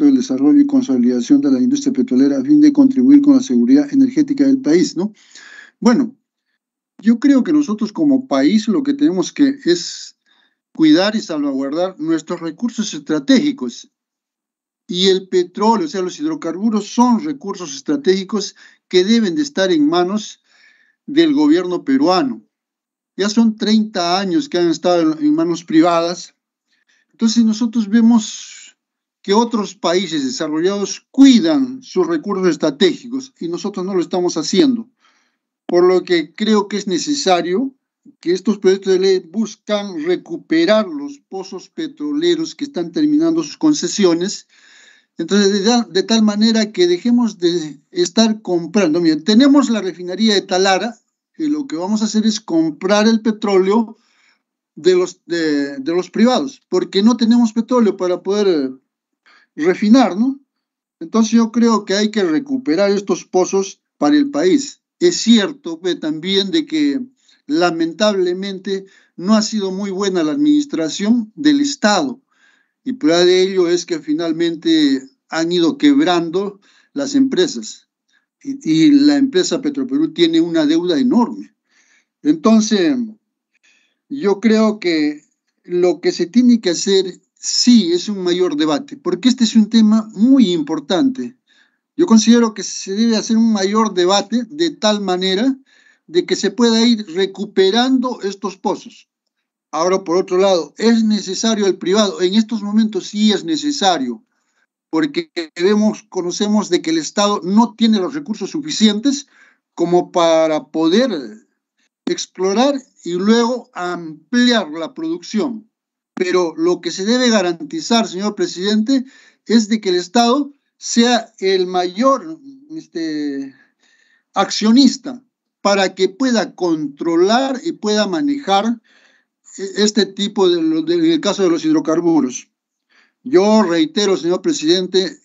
fomento del desarrollo y consolidación de la industria petrolera a fin de contribuir con la seguridad energética del país, ¿no? Bueno, yo creo que nosotros como país lo que tenemos que es cuidar y salvaguardar nuestros recursos estratégicos. Y el petróleo, o sea, los hidrocarburos son recursos estratégicos que deben de estar en manos del gobierno peruano. Ya son 30 años que han estado en manos privadas. Entonces nosotros vemos que otros países desarrollados cuidan sus recursos estratégicos y nosotros no lo estamos haciendo. Por lo que creo que es necesario que estos proyectos de ley buscan recuperar los pozos petroleros que están terminando sus concesiones. Entonces, de tal manera que dejemos de estar comprando. Mira, tenemos la refinería de Talara, y lo que vamos a hacer es comprar el petróleo de los privados, porque no tenemos petróleo para poder refinar, ¿no? Entonces yo creo que hay que recuperar estos pozos para el país. Es cierto también de que lamentablemente no ha sido muy buena la administración del Estado y prueba de ello es que finalmente han ido quebrando las empresas y la empresa Petroperú tiene una deuda enorme. Entonces, yo creo que lo que se tiene que hacer sí es un mayor debate, porque este es un tema muy importante. Yo considero que se debe hacer un mayor debate de tal manera de que se pueda ir recuperando estos pozos. Ahora, por otro lado, ¿es necesario el privado? En estos momentos sí es necesario, porque conocemos de que el Estado no tiene los recursos suficientes como para poder explorar y luego ampliar la producción. Pero lo que se debe garantizar, señor presidente, es de que el Estado sea el mayor accionista para que pueda controlar y pueda manejar este tipo en el caso de los hidrocarburos. Yo reitero, señor presidente,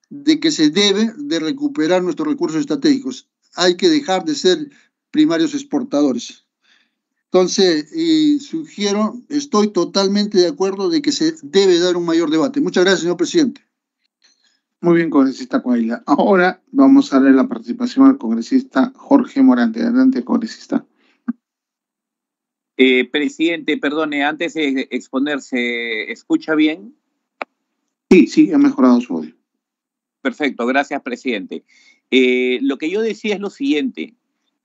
de que se debe de recuperar nuestros recursos estratégicos. Hay que dejar de ser primarios exportadores. Entonces, sugiero, estoy totalmente de acuerdo de que se debe dar un mayor debate. Muchas gracias, señor presidente. Muy bien, congresista Coahuila. Ahora vamos a darle la participación al congresista Jorge Morante. Adelante, congresista. Presidente, perdone, antes de exponerse, ¿escucha bien? Sí, ha mejorado su audio. Perfecto, gracias, presidente. Lo que yo decía es lo siguiente.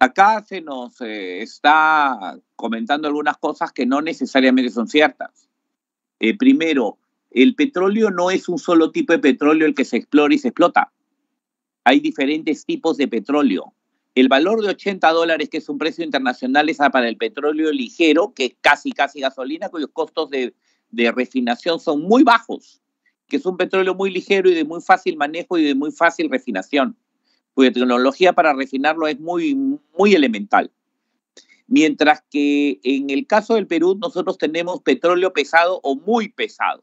Acá se nos está comentando algunas cosas que no necesariamente son ciertas. Primero, el petróleo no es un solo tipo de petróleo el que se explora y se explota. Hay diferentes tipos de petróleo. El valor de $80, que es un precio internacional, es para el petróleo ligero, que es casi gasolina, cuyos costos de refinación son muy bajos, que es un petróleo muy ligero y de muy fácil manejo y de muy fácil refinación, cuya tecnología para refinarlo es muy elemental. Mientras que en el caso del Perú nosotros tenemos petróleo pesado o muy pesado,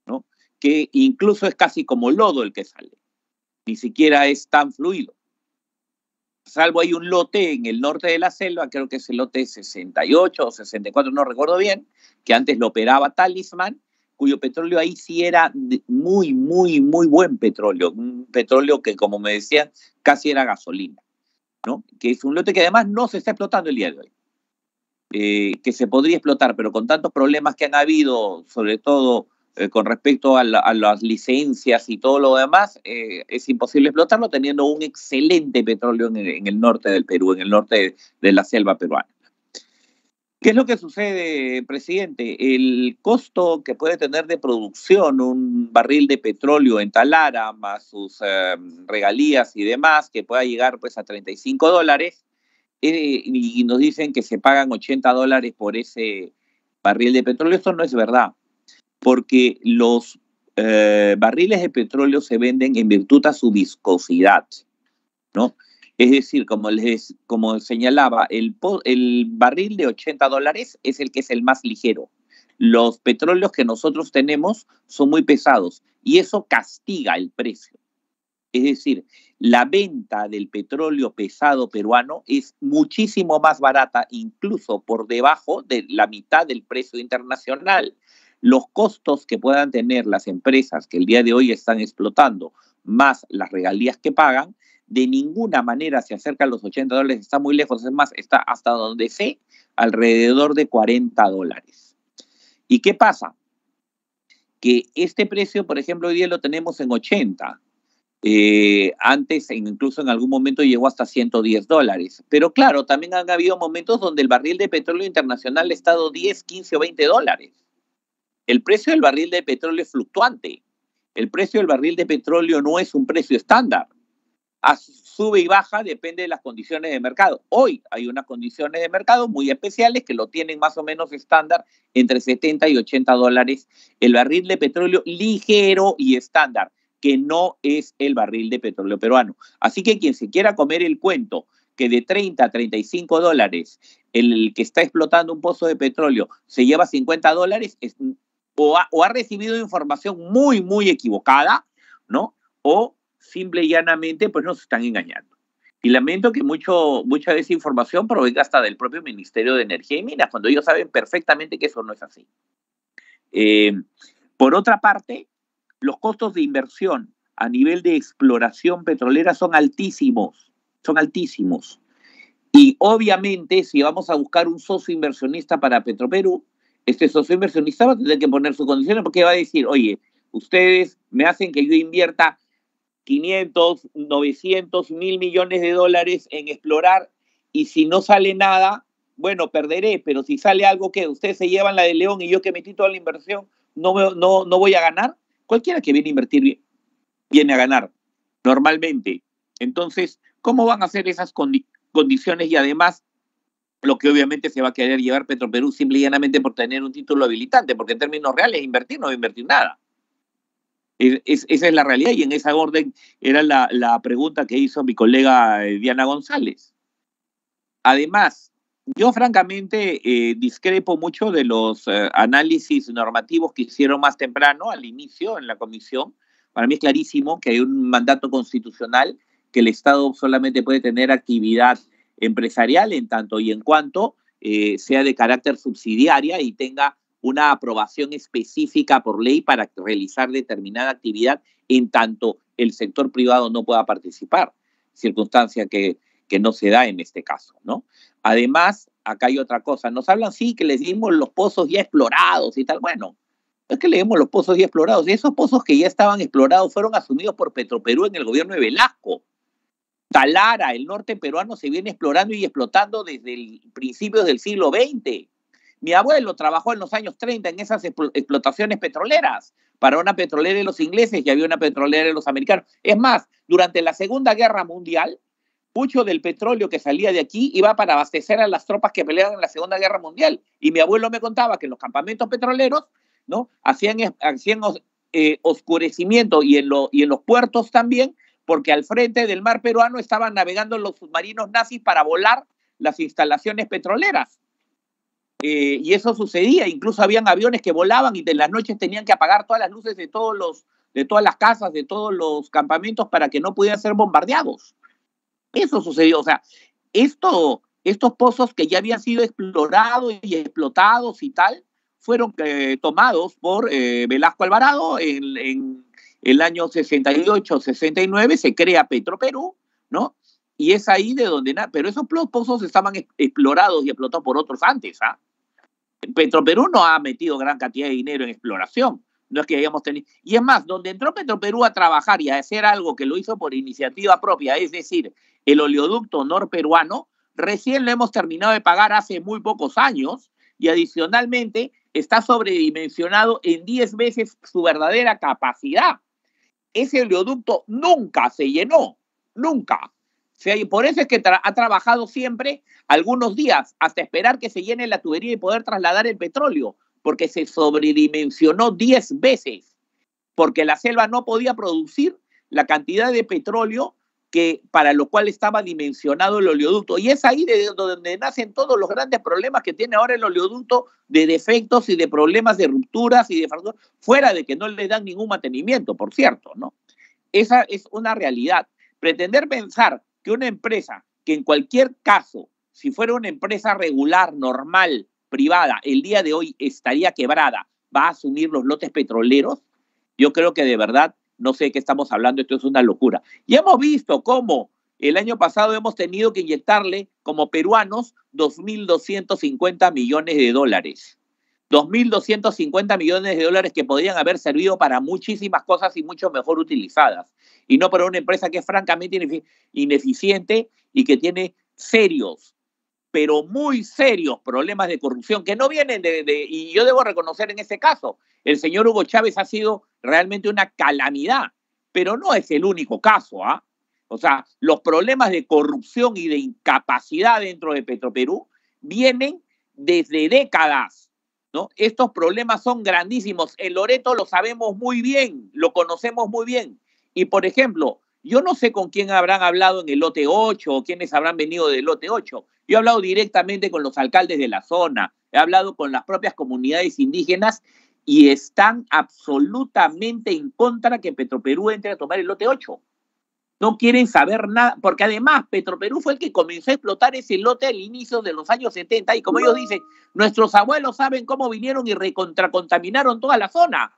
¿no? Que incluso es casi como lodo el que sale, ni siquiera es tan fluido. Salvo hay un lote en el norte de la selva, creo que es el lote 68 o 64, no recuerdo bien, que antes lo operaba Talisman, cuyo petróleo ahí sí era muy buen petróleo, un petróleo que, como me decían, casi era gasolina, ¿no? Que es un lote que además no se está explotando el día de hoy, que se podría explotar, pero con tantos problemas que han habido, sobre todo con respecto a las licencias y todo lo demás, es imposible explotarlo teniendo un excelente petróleo en el norte del Perú, en el norte de la selva peruana. ¿Qué es lo que sucede, presidente? El costo que puede tener de producción un barril de petróleo en Talara, más sus regalías y demás, que pueda llegar pues a $35, y nos dicen que se pagan $80 por ese barril de petróleo. Esto no es verdad, porque los barriles de petróleo se venden en virtud a su viscosidad, ¿no? Es decir, como señalaba, el barril de $80 es el que es el más ligero. Los petróleos que nosotros tenemos son muy pesados y eso castiga el precio. Es decir, la venta del petróleo pesado peruano es muchísimo más barata, incluso por debajo de la mitad del precio internacional. los costos que puedan tener las empresas que el día de hoy están explotando, más las regalías que pagan, de ninguna manera se acerca a los $80, está muy lejos, es más, está hasta donde sé, alrededor de $40. ¿Y qué pasa? Que este precio, por ejemplo, hoy día lo tenemos en 80. Antes, incluso en algún momento, llegó hasta $110. Pero claro, también han habido momentos donde el barril de petróleo internacional ha estado 10, 15 o $20. El precio del barril de petróleo es fluctuante. El precio del barril de petróleo no es un precio estándar. Sube y baja, depende de las condiciones de mercado. Hoy hay unas condiciones de mercado muy especiales que lo tienen más o menos estándar entre 70 y $80 el barril de petróleo ligero y estándar, que no es el barril de petróleo peruano. Así que quien se quiera comer el cuento que de 30 a $35 el que está explotando un pozo de petróleo se lleva $50, o ha recibido información muy, muy equivocada, ¿no? O simple y llanamente, pues nos están engañando. Y lamento que mucha de esa información provenga hasta del propio Ministerio de Energía y Minas, cuando ellos saben perfectamente que eso no es así. Por otra parte, los costos de inversión a nivel de exploración petrolera son altísimos, Y obviamente, si vamos a buscar un socio inversionista para Petroperú, este socio inversionista va a tener que poner sus condiciones porque va a decir, oye, ustedes me hacen que yo invierta 500, 900, 1.000 millones de dólares en explorar y si no sale nada, bueno, perderé, pero si sale algo que ustedes se llevan la de León y yo que metí toda la inversión, no voy a ganar. Cualquiera que viene a invertir viene a ganar, normalmente. Entonces, ¿cómo van a hacer esas condiciones? Y además, lo que obviamente se va a querer llevar Petroperú simple y llanamente por tener un título habilitante, porque en términos reales invertir no va a invertir nada. Esa es la realidad y en esa orden era la pregunta que hizo mi colega Diana González. Además, yo francamente discrepo mucho de los análisis normativos que hicieron más temprano, al inicio, en la comisión. Para mí es clarísimo que hay un mandato constitucional que el Estado solamente puede tener actividad empresarial en tanto y en cuanto sea de carácter subsidiaria y tenga una aprobación específica por ley para realizar determinada actividad en tanto el sector privado no pueda participar, circunstancia que no se da en este caso, ¿no? Además, acá hay otra cosa, nos hablan, sí, que les dimos los pozos ya explorados y tal, bueno, es que le dimos los pozos ya explorados, y esos pozos que ya estaban explorados fueron asumidos por Petroperú en el gobierno de Velasco. Talara, el norte peruano, se viene explorando y explotando desde principios del siglo XX. Mi abuelo trabajó en los años 30 en esas explotaciones petroleras, para una petrolera de los ingleses y había una petrolera de los americanos. Es más, durante la Segunda Guerra Mundial, mucho del petróleo que salía de aquí iba para abastecer a las tropas que peleaban en la Segunda Guerra Mundial. Y mi abuelo me contaba que en los campamentos petroleros, ¿no?, hacían oscurecimiento y en los puertos también, porque al frente del mar peruano estaban navegando los submarinos nazis para volar las instalaciones petroleras. Y eso sucedía, incluso habían aviones que volaban y de las noches tenían que apagar todas las luces de todas las casas, de todos los campamentos para que no pudieran ser bombardeados. Eso sucedió, o sea, estos pozos que ya habían sido explorados y explotados y tal, fueron tomados por Velasco Alvarado en el año 68, 69, se crea Petroperú, ¿no? Y es ahí de donde pero esos pozos estaban explorados y explotados por otros antes, ¿ah? Petroperú no ha metido gran cantidad de dinero en exploración, no es que hayamos tenido. Y es más, donde entró Petroperú a trabajar y a hacer algo que lo hizo por iniciativa propia, es decir, el oleoducto norperuano, recién lo hemos terminado de pagar hace muy pocos años y adicionalmente está sobredimensionado en 10 veces su verdadera capacidad. Ese oleoducto nunca se llenó, nunca. Por eso es que ha trabajado siempre algunos días hasta esperar que se llene la tubería y poder trasladar el petróleo, porque se sobredimensionó 10 veces, porque la selva no podía producir la cantidad de petróleo para lo cual estaba dimensionado el oleoducto. Y es ahí de donde nacen todos los grandes problemas que tiene ahora el oleoducto, de defectos y de problemas de rupturas y de fracturas, fuera de que no le dan ningún mantenimiento, por cierto, ¿no? Esa es una realidad. Pretender pensar que una empresa, que en cualquier caso, si fuera una empresa regular, normal, privada, el día de hoy estaría quebrada, va a asumir los lotes petroleros, yo creo que de verdad no sé de qué estamos hablando, esto es una locura. Y hemos visto cómo el año pasado hemos tenido que inyectarle como peruanos 2.250 millones de dólares. 2.250 millones de dólares que podrían haber servido para muchísimas cosas y mucho mejor utilizadas. Y no para una empresa que es francamente ineficiente y que tiene serios, pero muy serios problemas de corrupción que no vienen y yo debo reconocer en ese caso, el señor Hugo Chávez ha sido realmente una calamidad, pero no es el único caso, ¿ah? O sea, los problemas de corrupción y de incapacidad dentro de Petroperú vienen desde décadas, ¿no? Estos problemas son grandísimos. En Loreto lo sabemos muy bien, lo conocemos muy bien. Y, por ejemplo, yo no sé con quién habrán hablado en el lote 8 o quiénes habrán venido del lote 8. Yo he hablado directamente con los alcaldes de la zona, he hablado con las propias comunidades indígenas y están absolutamente en contra que Petroperú entre a tomar el lote 8. No quieren saber nada, porque además Petroperú fue el que comenzó a explotar ese lote al inicio de los años 70 y como ellos dicen, nuestros abuelos saben cómo vinieron y recontracontaminaron toda la zona.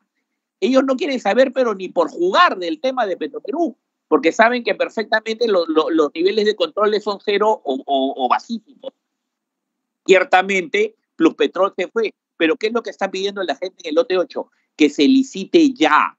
Ellos no quieren saber, pero ni por jugar del tema de Petroperú, porque saben que perfectamente los niveles de control son cero o bajísimos. Ciertamente, Pluspetrol se fue, pero ¿qué es lo que está pidiendo la gente en el lote 8? Que se licite ya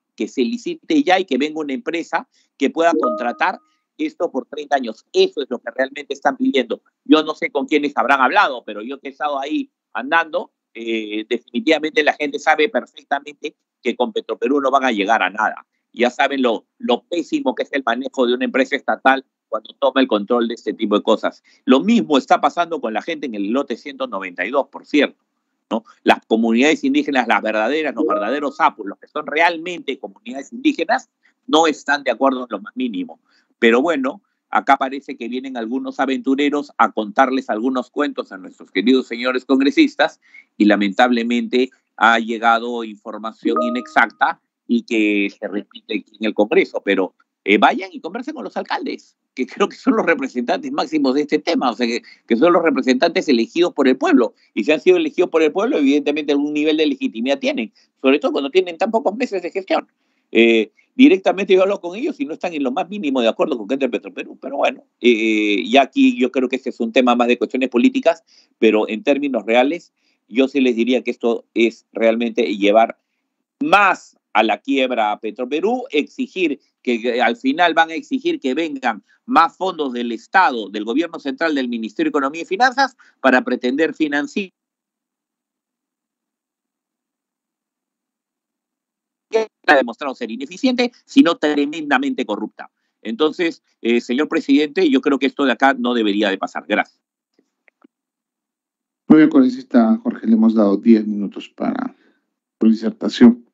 y que venga una empresa que pueda contratar esto por 30 años. Eso es lo que realmente están pidiendo. Yo no sé con quiénes habrán hablado, pero yo que he estado ahí andando, definitivamente la gente sabe perfectamente que con Petroperú no van a llegar a nada. Ya saben lo pésimo que es el manejo de una empresa estatal cuando toma el control de este tipo de cosas. Lo mismo está pasando con la gente en el lote 192, por cierto, ¿no? Las comunidades indígenas, las verdaderas, los verdaderos sapos, los que son realmente comunidades indígenas, no están de acuerdo en lo más mínimo. Pero bueno, acá parece que vienen algunos aventureros a contarles algunos cuentos a nuestros queridos señores congresistas y lamentablemente ha llegado información inexacta y que se repite en el Congreso, pero vayan y conversen con los alcaldes, que creo que son los representantes máximos de este tema, o sea, que son los representantes elegidos por el pueblo, y si han sido elegidos por el pueblo, evidentemente algún nivel de legitimidad tienen, sobre todo cuando tienen tan pocos meses de gestión. Directamente yo hablo con ellos y no están en lo más mínimo de acuerdo con que entre Petroperú, pero bueno, ya aquí yo creo que este es un tema más de cuestiones políticas, pero en términos reales, yo sí les diría que esto es realmente llevar más a la quiebra a Petroperú, exigir que al final van a exigir que vengan más fondos del Estado, del gobierno central, del Ministerio de Economía y Finanzas, para pretender financiar. Ha demostrado ser ineficiente, sino tremendamente corrupta. Entonces, señor presidente, yo creo que esto de acá no debería de pasar. Gracias. Muy bien, congresista Jorge, le hemos dado 10 minutos para su disertación.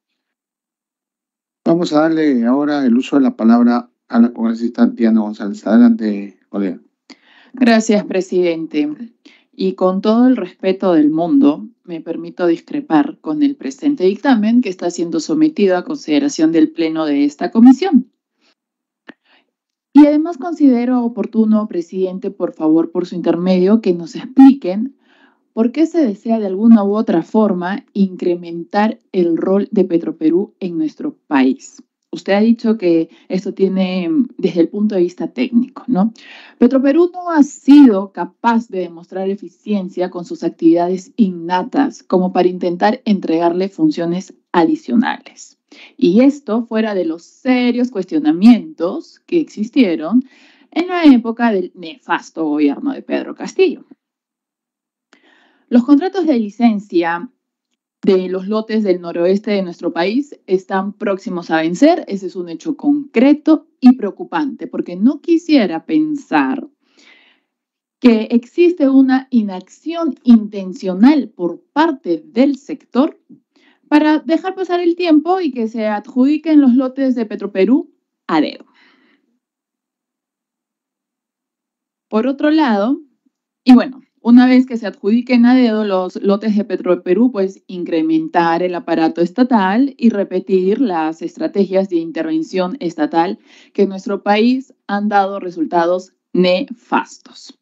Vamos a darle ahora el uso de la palabra a la congresista Diana González. Adelante, colega. Gracias, presidente. Y con todo el respeto del mundo, me permito discrepar con el presente dictamen que está siendo sometido a consideración del Pleno de esta comisión. Y además considero oportuno, presidente, por favor, por su intermedio, que nos expliquen por qué se desea de alguna u otra forma incrementar el rol de Petroperú en nuestro país. Usted ha dicho que esto tiene desde el punto de vista técnico, ¿no? Petroperú no ha sido capaz de demostrar eficiencia con sus actividades innatas como para intentar entregarle funciones adicionales. Y esto fuera de los serios cuestionamientos que existieron en la época del nefasto gobierno de Pedro Castillo. Los contratos de licencia de los lotes del noroeste de nuestro país están próximos a vencer. Ese es un hecho concreto y preocupante, porque no quisiera pensar que existe una inacción intencional por parte del sector para dejar pasar el tiempo y que se adjudiquen los lotes de Petroperú a dedo. Por otro lado, y bueno, una vez que se adjudiquen a dedo los lotes de Petroperú, pues incrementar el aparato estatal y repetir las estrategias de intervención estatal que en nuestro país han dado resultados nefastos.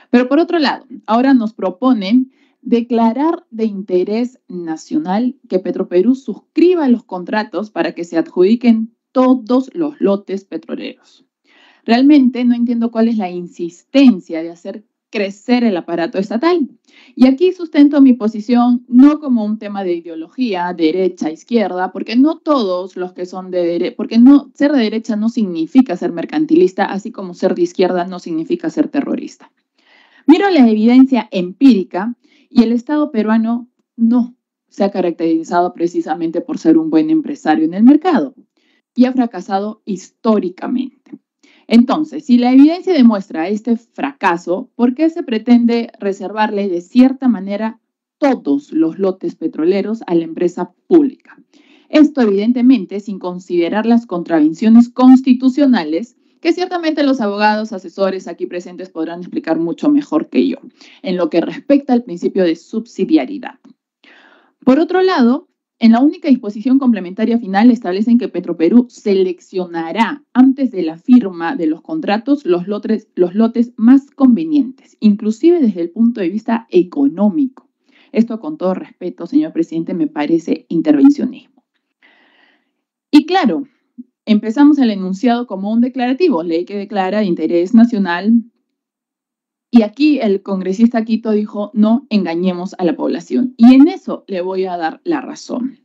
Pero por otro lado, ahora nos proponen declarar de interés nacional que Petroperú suscriba los contratos para que se adjudiquen todos los lotes petroleros. Realmente no entiendo cuál es la insistencia de hacer crecer el aparato estatal. Y aquí sustento mi posición no como un tema de ideología, derecha, izquierda, porque no todos los que son de derecha, porque no, ser de derecha no significa ser mercantilista, así como ser de izquierda no significa ser terrorista. Miro la evidencia empírica y el Estado peruano no se ha caracterizado precisamente por ser un buen empresario en el mercado y ha fracasado históricamente. Entonces, si la evidencia demuestra este fracaso, ¿por qué se pretende reservarle de cierta manera todos los lotes petroleros a la empresa pública? Esto evidentemente sin considerar las contravenciones constitucionales que ciertamente los abogados asesores aquí presentes podrán explicar mucho mejor que yo, en lo que respecta al principio de subsidiariedad. Por otro lado, en la única disposición complementaria final establecen que Petroperú seleccionará antes de la firma de los contratos los lotes más convenientes, inclusive desde el punto de vista económico. Esto, con todo respeto, señor presidente, me parece intervencionismo. Y claro, empezamos el enunciado como un declarativo, ley que declara de interés nacional. Y aquí el congresista Quito dijo, no engañemos a la población. Y en eso le voy a dar la razón.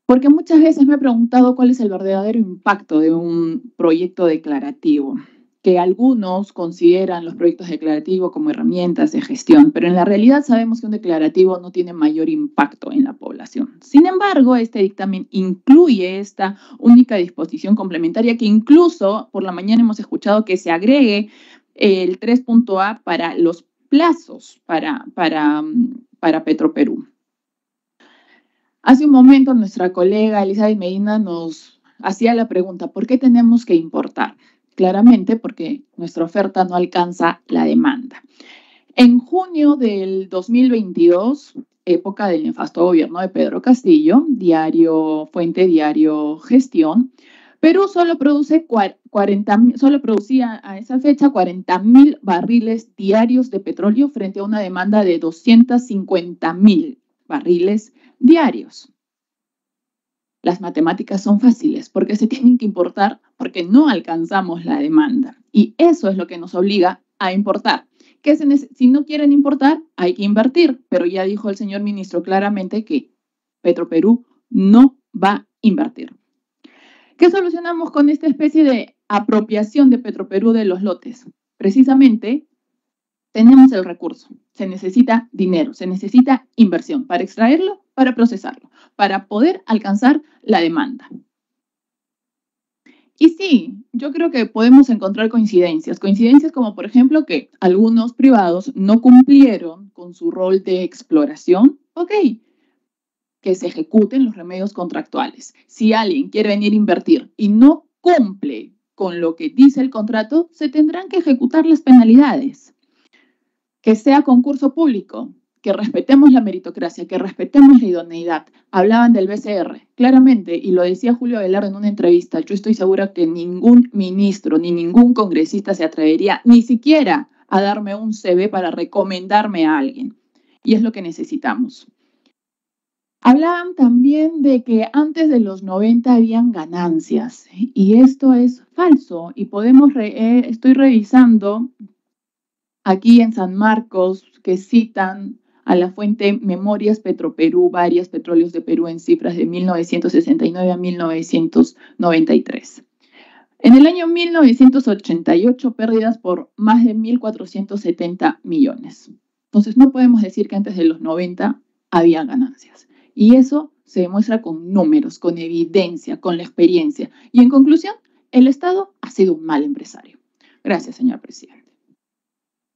Porque muchas veces me he preguntado cuál es el verdadero impacto de un proyecto declarativo, que algunos consideran los proyectos declarativos como herramientas de gestión, pero en la realidad sabemos que un declarativo no tiene mayor impacto en la población. Sin embargo, este dictamen incluye esta única disposición complementaria que incluso por la mañana hemos escuchado que se agregue el 3.a para los plazos para Petroperú. Hace un momento nuestra colega Elizabeth Medina nos hacía la pregunta, ¿por qué tenemos que importar? Claramente porque nuestra oferta no alcanza la demanda. En junio del 2022, época del nefasto gobierno de Pedro Castillo, fuente diario Gestión, Perú solo producía a esa fecha 40.000 barriles diarios de petróleo frente a una demanda de 250.000 barriles diarios. Las matemáticas son fáciles porque se tienen que importar porque no alcanzamos la demanda. Y eso es lo que nos obliga a importar. Si no quieren importar, hay que invertir. Pero ya dijo el señor ministro claramente que Petroperú no va a invertir. ¿Qué solucionamos con esta especie de apropiación de Petroperú de los lotes? Precisamente, tenemos el recurso. Se necesita dinero, se necesita inversión para extraerlo, para procesarlo, para poder alcanzar la demanda. Y sí, yo creo que podemos encontrar coincidencias. Coincidencias como, por ejemplo, que algunos privados no cumplieron con su rol de exploración. Ok, que se ejecuten los remedios contractuales. Si alguien quiere venir a invertir y no cumple con lo que dice el contrato, se tendrán que ejecutar las penalidades. Que sea concurso público, que respetemos la meritocracia, que respetemos la idoneidad. Hablaban del BCR, claramente, y lo decía Julio Velarde en una entrevista. Yo estoy segura que ningún ministro ni ningún congresista se atrevería ni siquiera a darme un CV para recomendarme a alguien. Y es lo que necesitamos. Hablaban también de que antes de los 90 habían ganancias y esto es falso y estoy revisando aquí en San Marcos que citan a la fuente Memorias Petroperú, varias petróleos de Perú en cifras de 1969 a 1993. En el año 1988 pérdidas por más de 1.470 millones. Entonces no podemos decir que antes de los 90 había ganancias. Y eso se demuestra con números, con evidencia, con la experiencia. Y en conclusión, el Estado ha sido un mal empresario. Gracias, señor presidente.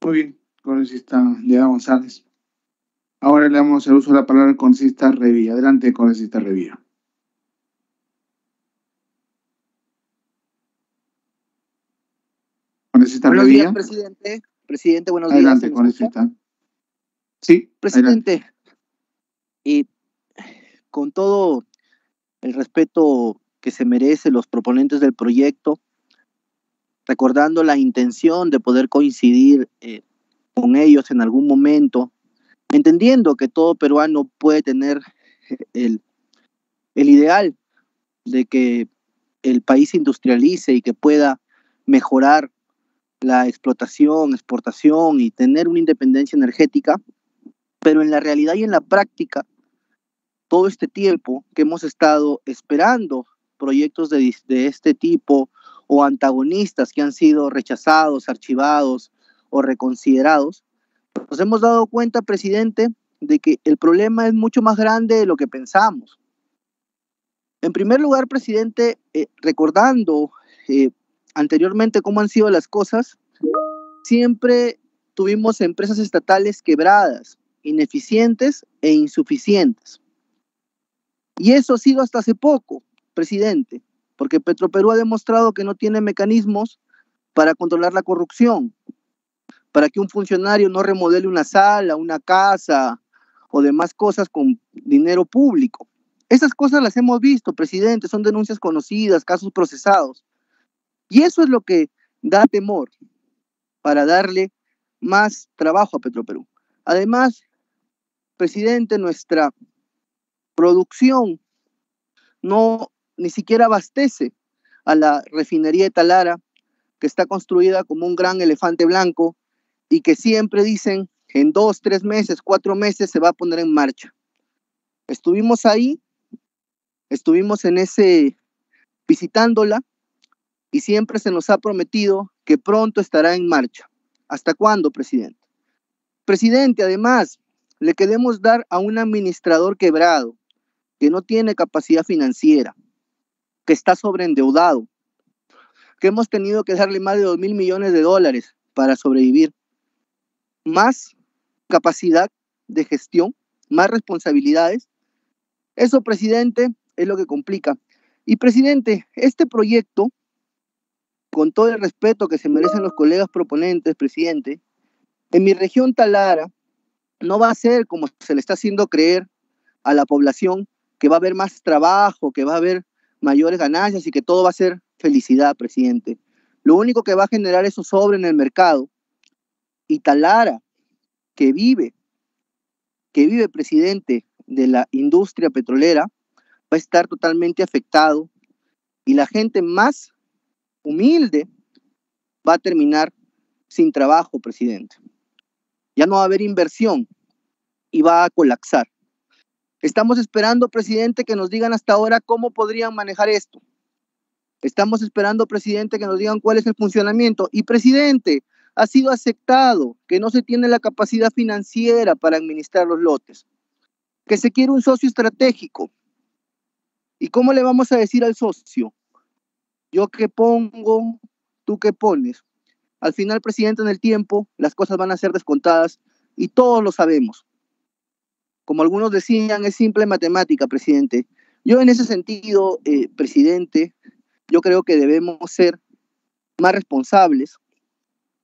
Muy bien, congresista Leda González. Ahora le damos el uso de la palabra al congresista Revilla. Adelante, congresista Revilla. Congresista Buenos Revilla. días, presidente. Presidente, buenos días. Adelante, congresista. Sí, presidente. Adelante. Y con todo el respeto que se merecen los proponentes del proyecto, recordando la intención de poder coincidir con ellos en algún momento entendiendo que todo peruano puede tener el ideal de que el país se industrialice y que pueda mejorar la explotación, exportación y tener una independencia energética, pero en la realidad y en la práctica, todo este tiempo que hemos estado esperando proyectos de este tipo o antagonistas que han sido rechazados, archivados o reconsiderados, nos hemos dado cuenta, presidente, de que el problema es mucho más grande de lo que pensamos. En primer lugar, presidente, recordando anteriormente cómo han sido las cosas, siempre tuvimos empresas estatales quebradas, ineficientes e insuficientes. Y eso ha sido hasta hace poco, presidente, porque Petroperú ha demostrado que no tiene mecanismos para controlar la corrupción, para que un funcionario no remodele una sala, una casa o demás cosas con dinero público. Esas cosas las hemos visto, presidente, son denuncias conocidas, casos procesados. Y eso es lo que da temor para darle más trabajo a Petroperú. Además, presidente, nuestra producción no ni siquiera abastece a la refinería de Talara, que está construida como un gran elefante blanco y que siempre dicen en 2, 3 meses, 4 meses se va a poner en marcha. Estuvimos ahí, estuvimos visitándola y siempre se nos ha prometido que pronto estará en marcha. ¿Hasta cuándo, presidente? Presidente, además, le queremos dar a un administrador quebrado, que no tiene capacidad financiera, que está sobreendeudado, que hemos tenido que darle más de $2,000 millones para sobrevivir, más capacidad de gestión, más responsabilidades. Eso, presidente, es lo que complica. Y, presidente, este proyecto, con todo el respeto que se merecen los colegas proponentes, presidente, en mi región Talara no va a ser como se le está haciendo creer a la población, que va a haber más trabajo, que va a haber mayores ganancias y que todo va a ser felicidad, presidente. Lo único que va a generar es zozobra en el mercado. Y Talara, que vive, presidente, de la industria petrolera, va a estar totalmente afectado y la gente más humilde va a terminar sin trabajo, presidente. Ya no va a haber inversión y va a colapsar. Estamos esperando, presidente, que nos digan hasta ahora cómo podrían manejar esto. Estamos esperando, presidente, que nos digan cuál es el funcionamiento. Y, presidente, ha sido aceptado que no se tiene la capacidad financiera para administrar los lotes, que se quiere un socio estratégico. ¿Y cómo le vamos a decir al socio? Yo que pongo, tú que pones. Al final, presidente, en el tiempo, las cosas van a ser descontadas y todos lo sabemos. Como algunos decían, es simple matemática, presidente. Yo en ese sentido, presidente, yo creo que debemos ser más responsables,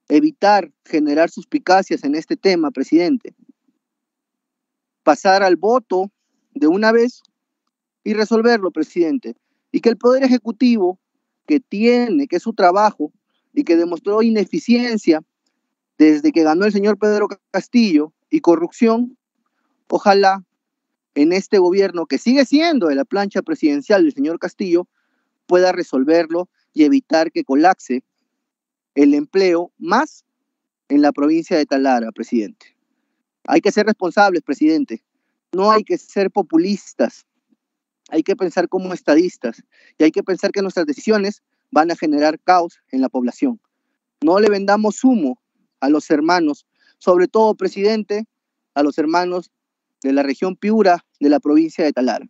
evitar generar suspicacias en este tema, presidente. Pasar al voto de una vez y resolverlo, presidente. Y que el Poder Ejecutivo, que es su trabajo y que demostró ineficiencia desde que ganó el señor Pedro Castillo y corrupción, ojalá en este gobierno, que sigue siendo de la plancha presidencial del señor Castillo, pueda resolverlo y evitar que colapse el empleo más en la provincia de Talara, presidente. Hay que ser responsables, presidente. No hay que ser populistas. Hay que pensar como estadistas y hay que pensar que nuestras decisiones van a generar caos en la población. No le vendamos humo a los hermanos, sobre todo, presidente, a los hermanos de la región Piura, de la provincia de Talara.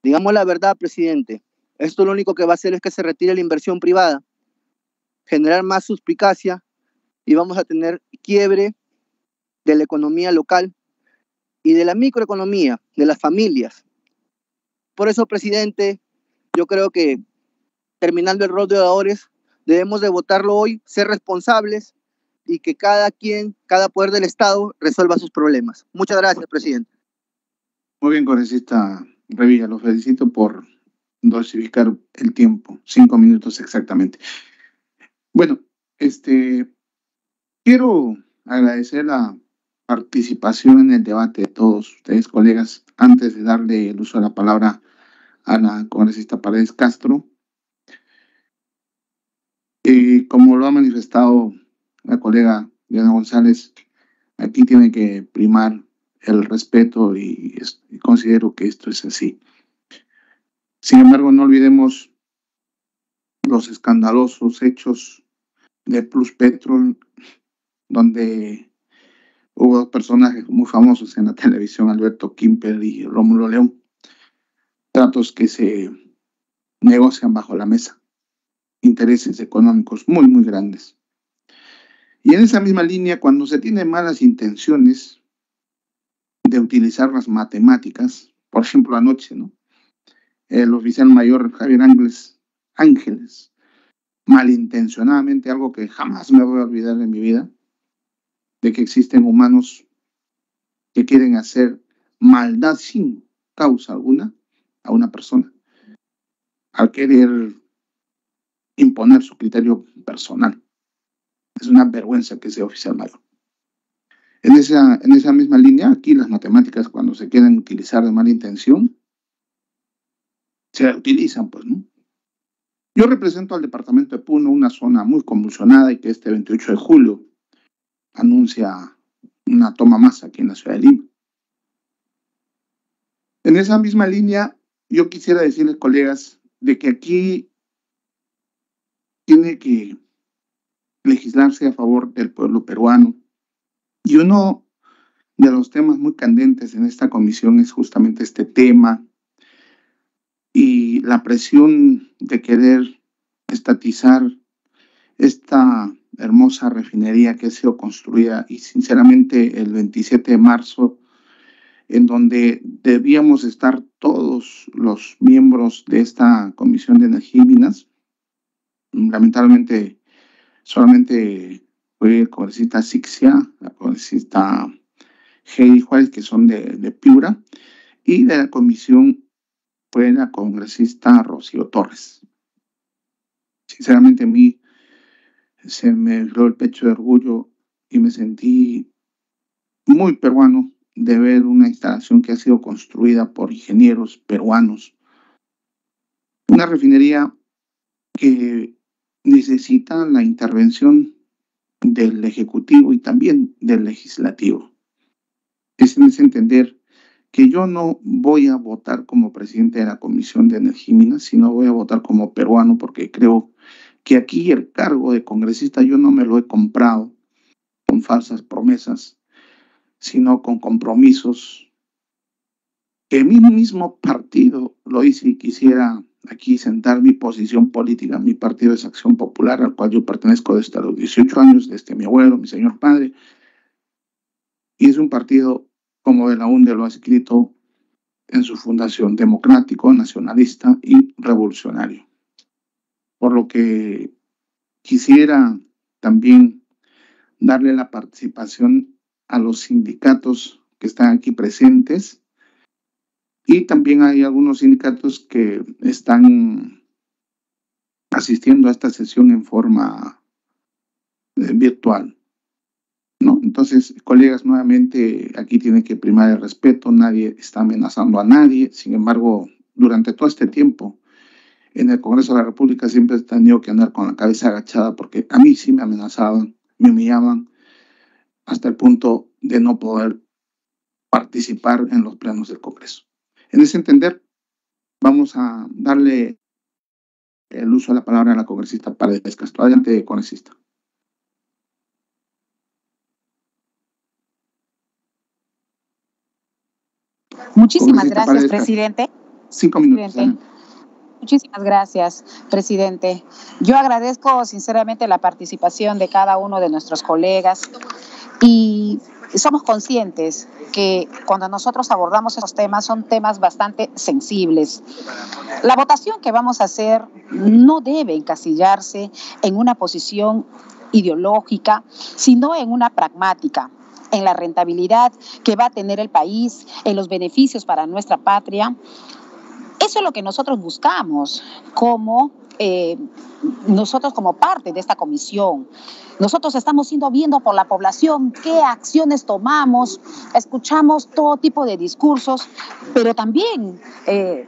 Digamos la verdad, presidente, esto lo único que va a hacer es que se retire la inversión privada, generar más suspicacia y vamos a tener quiebre de la economía local y de la microeconomía, de las familias. Por eso, presidente, yo creo que terminando el rol de oradores, debemos de votarlo hoy, ser responsables y que cada poder del Estado resuelva sus problemas. Muchas gracias, presidente. Muy bien, congresista Revilla, lo felicito por dosificar el tiempo, 5 minutos exactamente. Bueno, quiero agradecer a participación en el debate de todos ustedes, colegas, antes de darle el uso de la palabra a la congresista Paredes Castro. Como lo ha manifestado la colega Diana González, aquí tiene que primar el respeto y considero que esto es así. Sin embargo, no olvidemos los escandalosos hechos de Pluspetrol, donde hubo dos personajes muy famosos en la televisión, Alberto Quimper y Rómulo León, tratos que se negocian bajo la mesa, intereses económicos muy, muy grandes. Y en esa misma línea, cuando se tienen malas intenciones de utilizar las matemáticas, por ejemplo, anoche, ¿no? El oficial mayor Javier Ángeles, malintencionadamente, algo que jamás me voy a olvidar en mi vida, de que existen humanos que quieren hacer maldad sin causa alguna a una persona, al querer imponer su criterio personal. Es una vergüenza que sea oficial mayor. En esa misma línea, aquí las matemáticas, cuando se quieren utilizar de mala intención, se utilizan, pues, ¿no? Yo represento al departamento de Puno, una zona muy convulsionada, y que este 28 de julio anuncia una toma más aquí en la ciudad de Lima. En esa misma línea, yo quisiera decirles, colegas, de que aquí tiene que legislarse a favor del pueblo peruano. Y uno de los temas muy candentes en esta comisión es justamente este tema y la presión de querer estatizar esta hermosa refinería que ha sido construida, y sinceramente el 27 de marzo, en donde debíamos estar todos los miembros de esta Comisión de Energía y Minas. Lamentablemente solamente fue el congresista Sixia, la congresista Heidi Juárez, que son de Piura, y de la comisión fue la congresista Rocío Torres. Sinceramente a mí se me infló el pecho de orgullo y me sentí muy peruano de ver una instalación que ha sido construida por ingenieros peruanos. Una refinería que necesita la intervención del Ejecutivo y también del Legislativo. Es en ese entender que yo no voy a votar como presidente de la Comisión de Energía y Minas, sino voy a votar como peruano, porque creo que aquí el cargo de congresista yo no me lo he comprado con falsas promesas, sino con compromisos que mi mismo partido lo hice. Y quisiera aquí sentar mi posición política. Mi partido es Acción Popular, al cual yo pertenezco desde los 18 años, desde mi abuelo, mi señor padre, y es un partido, como de la UNDE lo ha escrito en su fundación, democrático, nacionalista y revolucionario. Por lo que quisiera también darle la participación a los sindicatos que están aquí presentes, y también hay algunos sindicatos que están asistiendo a esta sesión en forma virtual, ¿no? Entonces, colegas, nuevamente aquí tiene que primar el respeto, nadie está amenazando a nadie. Sin embargo, durante todo este tiempo en el Congreso de la República siempre he tenido que andar con la cabeza agachada, porque a mí sí me amenazaban, me humillaban, hasta el punto de no poder participar en los plenos del Congreso. En ese entender, vamos a darle el uso de la palabra a la congresista Paredes Castro. Adelante, congresista. Muchísimas gracias, presidente. 5 minutos. Muchísimas gracias, presidente. Yo agradezco sinceramente la participación de cada uno de nuestros colegas, y somos conscientes que cuando nosotros abordamos estos temas son temas bastante sensibles. La votación que vamos a hacer no debe encasillarse en una posición ideológica, sino en una pragmática, en la rentabilidad que va a tener el país, en los beneficios para nuestra patria. Eso es lo que nosotros buscamos como nosotros como parte de esta comisión, nosotros estamos viendo por la población qué acciones tomamos, escuchamos todo tipo de discursos, pero también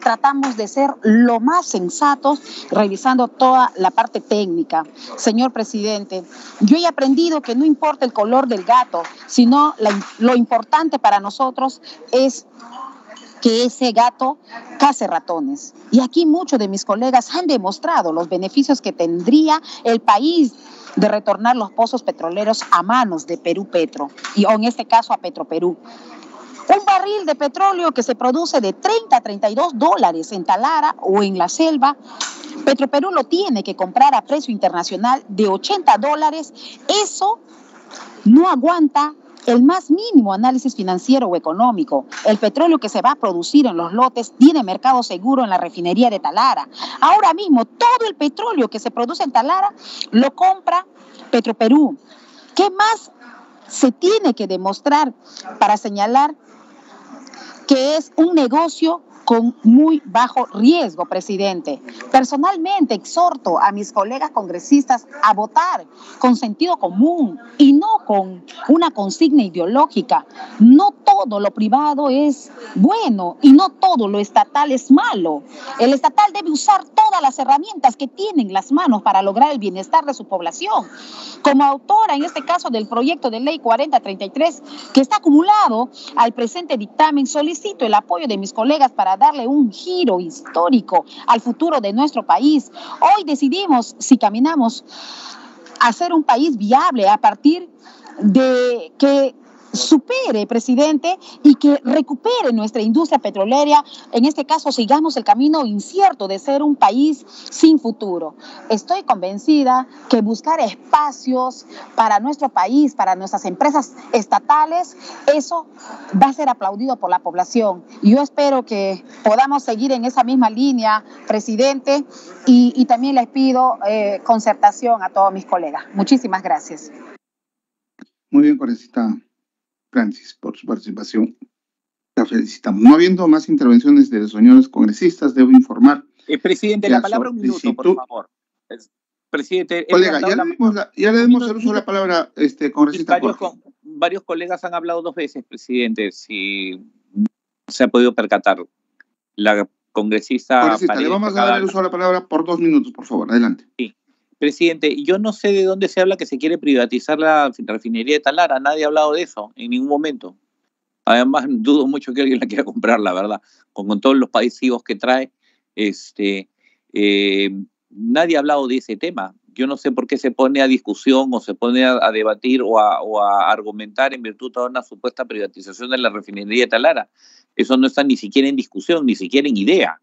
tratamos de ser lo más sensatos, revisando toda la parte técnica. Señor presidente, yo he aprendido que no importa el color del gato, sino lo importante para nosotros es que ese gato case ratones. Y aquí muchos de mis colegas han demostrado los beneficios que tendría el país de retornar los pozos petroleros a manos de Perú Petro, y en este caso a Petroperú. Un barril de petróleo que se produce de 30 a 32 dólares en Talara o en la selva, Petroperú lo tiene que comprar a precio internacional de 80 dólares. Eso no aguanta el más mínimo análisis financiero o económico. El petróleo que se va a producir en los lotes tiene mercado seguro en la refinería de Talara. Ahora mismo, todo el petróleo que se produce en Talara lo compra Petroperú. ¿Qué más se tiene que demostrar para señalar que es un negocio con muy bajo riesgo, presidente? Personalmente exhorto a mis colegas congresistas a votar con sentido común y no con una consigna ideológica. No todo lo privado es bueno y no todo lo estatal es malo. El estatal debe usar todas las herramientas que tiene en las manos para lograr el bienestar de su población. Como autora, en este caso, del proyecto de ley 4033, que está acumulado al presente dictamen, solicito el apoyo de mis colegas para darle un giro histórico al futuro de nuestro país. Hoy decidimos si caminamos a ser un país viable a partir de que supere, presidente, y que recupere nuestra industria petrolera. En este caso, sigamos el camino incierto de ser un país sin futuro. Estoy convencida que buscar espacios para nuestro país, para nuestras empresas estatales, eso va a ser aplaudido por la población. Y yo espero que podamos seguir en esa misma línea, presidente, y también les pido concertación a todos mis colegas. Muchísimas gracias. Muy bien, congresista Francis, por su participación. La felicitamos. No habiendo más intervenciones de los señores congresistas, debo informar. Presidente, la palabra un minuto, por favor. Presidente, colega, ya le demos el uso de la palabra, congresista. Varios colegas han hablado 2 veces, presidente, si se ha podido percatar. La congresista le vamos a dar el uso de la palabra por 2 minutos, por favor. Adelante. Sí. Presidente, yo no sé de dónde se habla que se quiere privatizar la refinería de Talara. Nadie ha hablado de eso en ningún momento. Además, dudo mucho que alguien la quiera comprar, la verdad. Con todos los pasivos que trae, nadie ha hablado de ese tema. Yo no sé por qué se pone a discusión o se pone a debatir o a argumentar en virtud de una supuesta privatización de la refinería de Talara. Eso no está ni siquiera en discusión, ni siquiera en idea.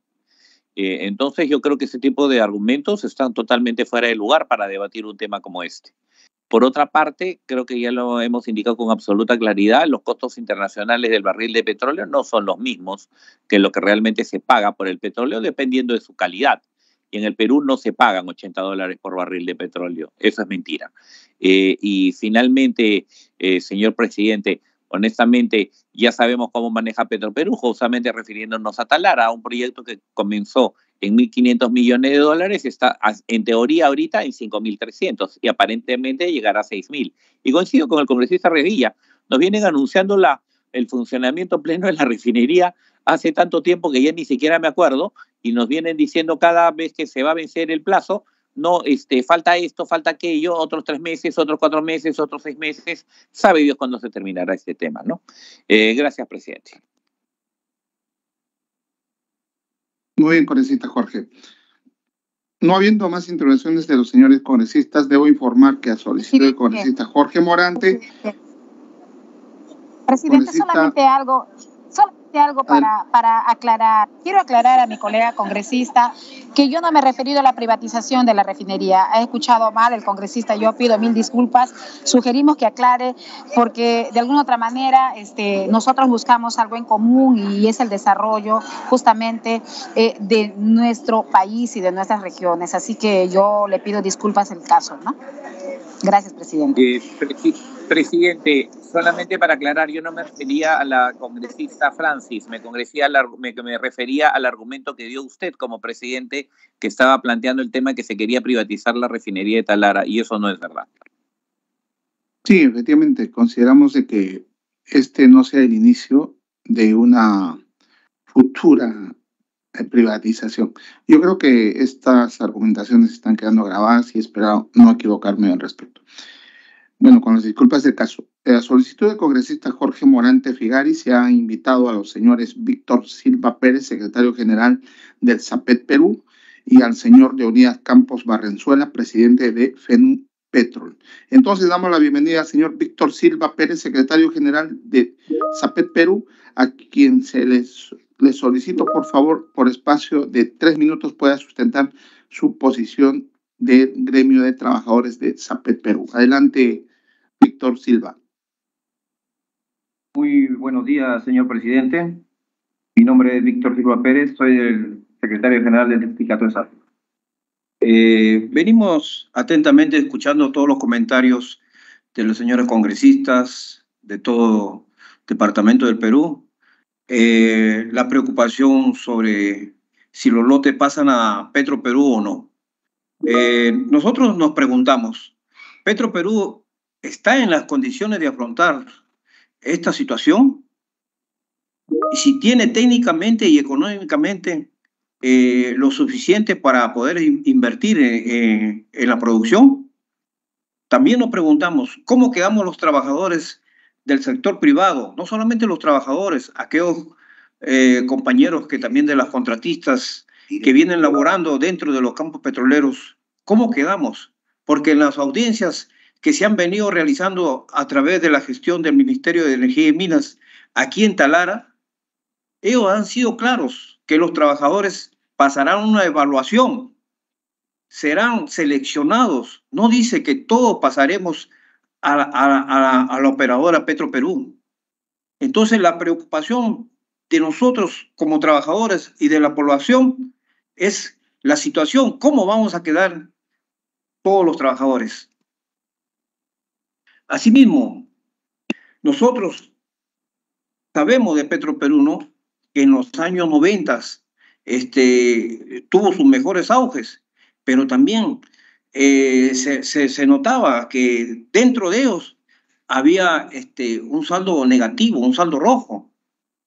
Entonces yo creo que ese tipo de argumentos están totalmente fuera de lugar para debatir un tema como este. Por otra parte, creo que ya lo hemos indicado con absoluta claridad, los costos internacionales del barril de petróleo no son los mismos que lo que realmente se paga por el petróleo, dependiendo de su calidad. Y en el Perú no se pagan 80 dólares por barril de petróleo. Eso es mentira. Y finalmente, señor presidente, honestamente, ya sabemos cómo maneja Petroperú, justamente refiriéndonos a Talara, un proyecto que comenzó en 1.500 millones de dólares, está en teoría ahorita en 5.300 y aparentemente llegará a 6.000. Y coincido con el congresista Revilla, nos vienen anunciando el funcionamiento pleno de la refinería hace tanto tiempo que ya ni siquiera me acuerdo, y nos vienen diciendo cada vez que se va a vencer el plazo, no, falta esto, falta aquello, otros 3 meses, otros 4 meses, otros 6 meses, sabe Dios cuándo se terminará este tema, ¿no? Gracias, presidente. Muy bien, congresista Jorge. No habiendo más intervenciones de los señores congresistas, debo informar que a solicitud del congresista Jorge Morante... Presidente, solamente algo para aclarar. Quiero aclarar a mi colega congresista que yo no me he referido a la privatización de la refinería. He escuchado mal el congresista, yo pido 1000 disculpas. Sugerimos que aclare porque de alguna otra manera nosotros buscamos algo en común y es el desarrollo justamente de nuestro país y de nuestras regiones. Así que yo le pido disculpas en el caso, ¿no? Gracias, presidente. Presidente, solamente para aclarar, yo no me refería a la congresista Francis, me refería al argumento que dio usted como presidente, que estaba planteando el tema de que se quería privatizar la refinería de Talara, y eso no es verdad. Sí, efectivamente, consideramos de que este no sea el inicio de una futura privatización. Yo creo que estas argumentaciones están quedando grabadas y espero no equivocarme al respecto. Bueno, con las disculpas del caso, a solicitud del congresista Jorge Morante Figari se ha invitado a los señores Víctor Silva Pérez, secretario general del SAPET Perú, y al señor Leonidas Campos Barrenzuela, presidente de FENUM Petrol. Entonces damos la bienvenida al señor Víctor Silva Pérez, secretario general de SAPET Perú, a quien les solicito, por favor, por espacio de 3 minutos pueda sustentar su posición del gremio de trabajadores de SAPET Perú. Adelante, Víctor Silva. Muy buenos días, señor presidente. Mi nombre es Víctor Silva Pérez, soy el secretario general del sindicato de SAPET. Venimos atentamente escuchando todos los comentarios de los señores congresistas de todo el departamento del Perú. La preocupación sobre si los lotes pasan a Petroperú o no. Nosotros nos preguntamos, ¿Petroperú está en las condiciones de afrontar esta situación? Y si tiene técnicamente y económicamente lo suficiente para poder invertir en la producción. También nos preguntamos, ¿cómo quedamos los trabajadores del sector privado? No solamente los trabajadores, aquellos compañeros que también de las contratistas que vienen laborando dentro de los campos petroleros. ¿Cómo quedamos? Porque en las audiencias que se han venido realizando a través de la gestión del Ministerio de Energía y Minas aquí en Talara, ellos han sido claros que los trabajadores pasarán una evaluación, serán seleccionados. No dice que todos pasaremos a la operadora Petroperú. Entonces la preocupación de nosotros como trabajadores y de la población es la situación, cómo vamos a quedar todos los trabajadores. Asimismo, nosotros sabemos de Petroperú, ¿no?, que en los años 90 tuvo sus mejores auges, pero también se notaba que dentro de ellos había un saldo negativo, un saldo rojo.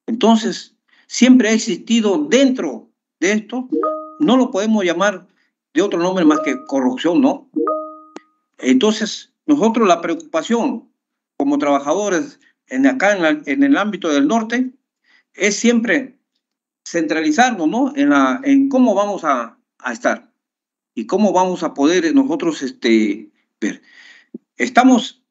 Entonces, siempre ha existido dentro de esto, no lo podemos llamar de otro nombre más que corrupción, ¿no? Entonces, nosotros la preocupación como trabajadores en el ámbito del norte es siempre centralizarnos, ¿no?, en cómo vamos a estar y cómo vamos a poder nosotros ver. Estamos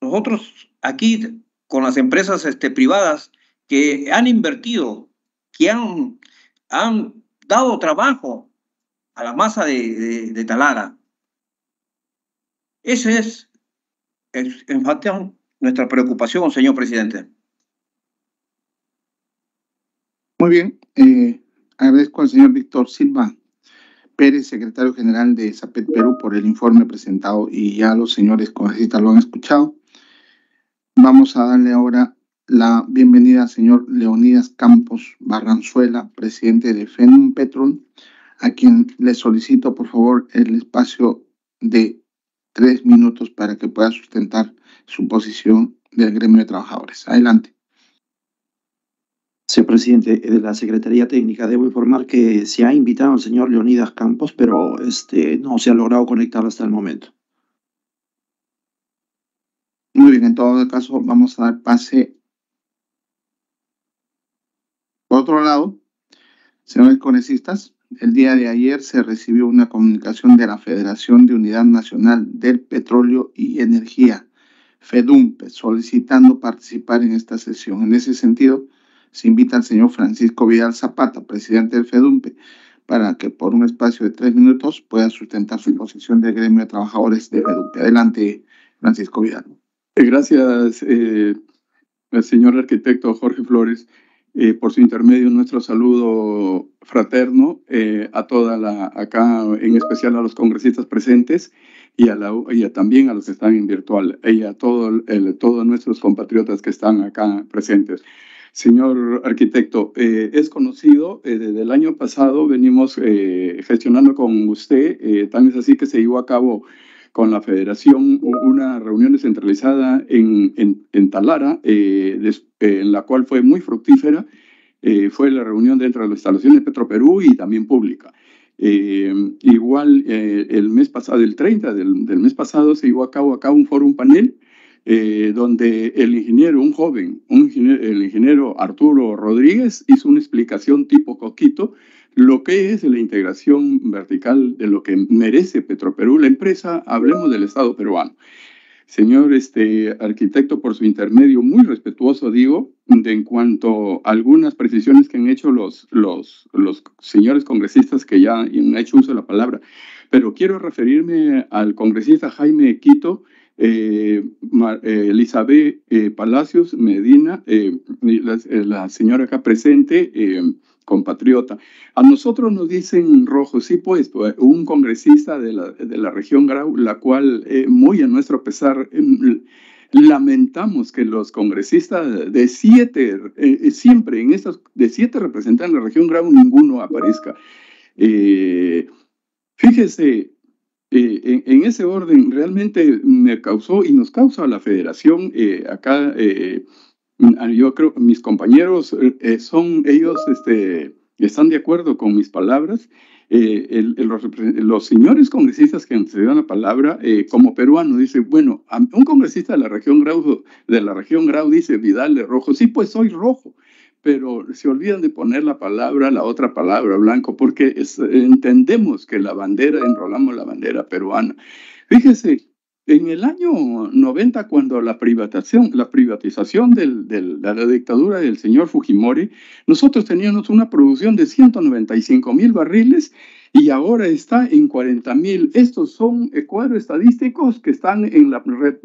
nosotros aquí con las empresas privadas que han invertido, que han dado trabajo a la masa de Talara. Esa es en facto nuestra preocupación, señor presidente. Muy bien, agradezco al señor Víctor Silva Pérez, secretario general de SAPET Perú, por el informe presentado, y ya los señores congresistas lo han escuchado. Vamos a darle ahora la bienvenida al señor Leonidas Campos Barrenzuela, presidente de FENUM Petrol, a quien le solicito, por favor, el espacio de 3 minutos para que pueda sustentar su posición del gremio de trabajadores. Adelante. Señor presidente, de la Secretaría Técnica, debo informar que se ha invitado al señor Leonidas Campos, pero no se ha logrado conectar hasta el momento. Muy bien, en todo caso, vamos a dar pase. Por otro lado, señores congresistas, el día de ayer se recibió una comunicación de la Federación de Unidad Nacional del Petróleo y Energía, FEDUMPE, solicitando participar en esta sesión. En ese sentido, se invita al señor Francisco Vidal Zapata, presidente del FEDUMPE, para que por un espacio de 3 minutos pueda sustentar su posición del gremio de trabajadores de FEDUMPE. Adelante, Francisco Vidal. Gracias, señor arquitecto Jorge Flores. por su intermedio nuestro saludo fraterno a acá en especial a los congresistas presentes y también a los que están en virtual y a todos nuestros compatriotas que están acá presentes. Señor arquitecto, es conocido, desde el año pasado venimos gestionando con usted, tan es así que se llevó a cabo con la Federación una reunión descentralizada en Talara, en la cual fue muy fructífera. Fue la reunión dentro de las instalaciones de Petroperú y también pública. Igual el mes pasado, el 30 del mes pasado, se llevó a cabo acá un foro, un panel, donde el ingeniero, el ingeniero Arturo Rodríguez hizo una explicación tipo Coquito, lo que es la integración vertical de lo que merece Petroperú, la empresa, hablemos del Estado peruano. Señor arquitecto, por su intermedio, muy respetuoso, digo, en cuanto a algunas precisiones que han hecho los señores congresistas que ya han hecho uso de la palabra, pero quiero referirme al congresista Jaime Quito, Elizabeth Palacios Medina, la señora acá presente, compatriota. A nosotros nos dicen rojo, sí, pues un congresista de la región Grau, la cual muy a nuestro pesar lamentamos que los congresistas de 7, siempre en estos, de 7 representantes de la región Grau, ninguno aparezca. Fíjese, en ese orden realmente me causó y nos causa la federación acá. Yo creo que mis compañeros ellos están de acuerdo con mis palabras. Los señores congresistas que se dan la palabra, como peruano, dice, bueno, un congresista de la región Grau dice, Vidal de rojo, sí, pues soy rojo, pero se olvidan de poner la otra palabra, blanco, porque entendemos que la bandera, enrolamos la bandera peruana. Fíjese, en el año 90, cuando la privatización de la dictadura del señor Fujimori, nosotros teníamos una producción de 195,000 barriles y ahora está en 40,000. Estos son cuadros estadísticos que están en la red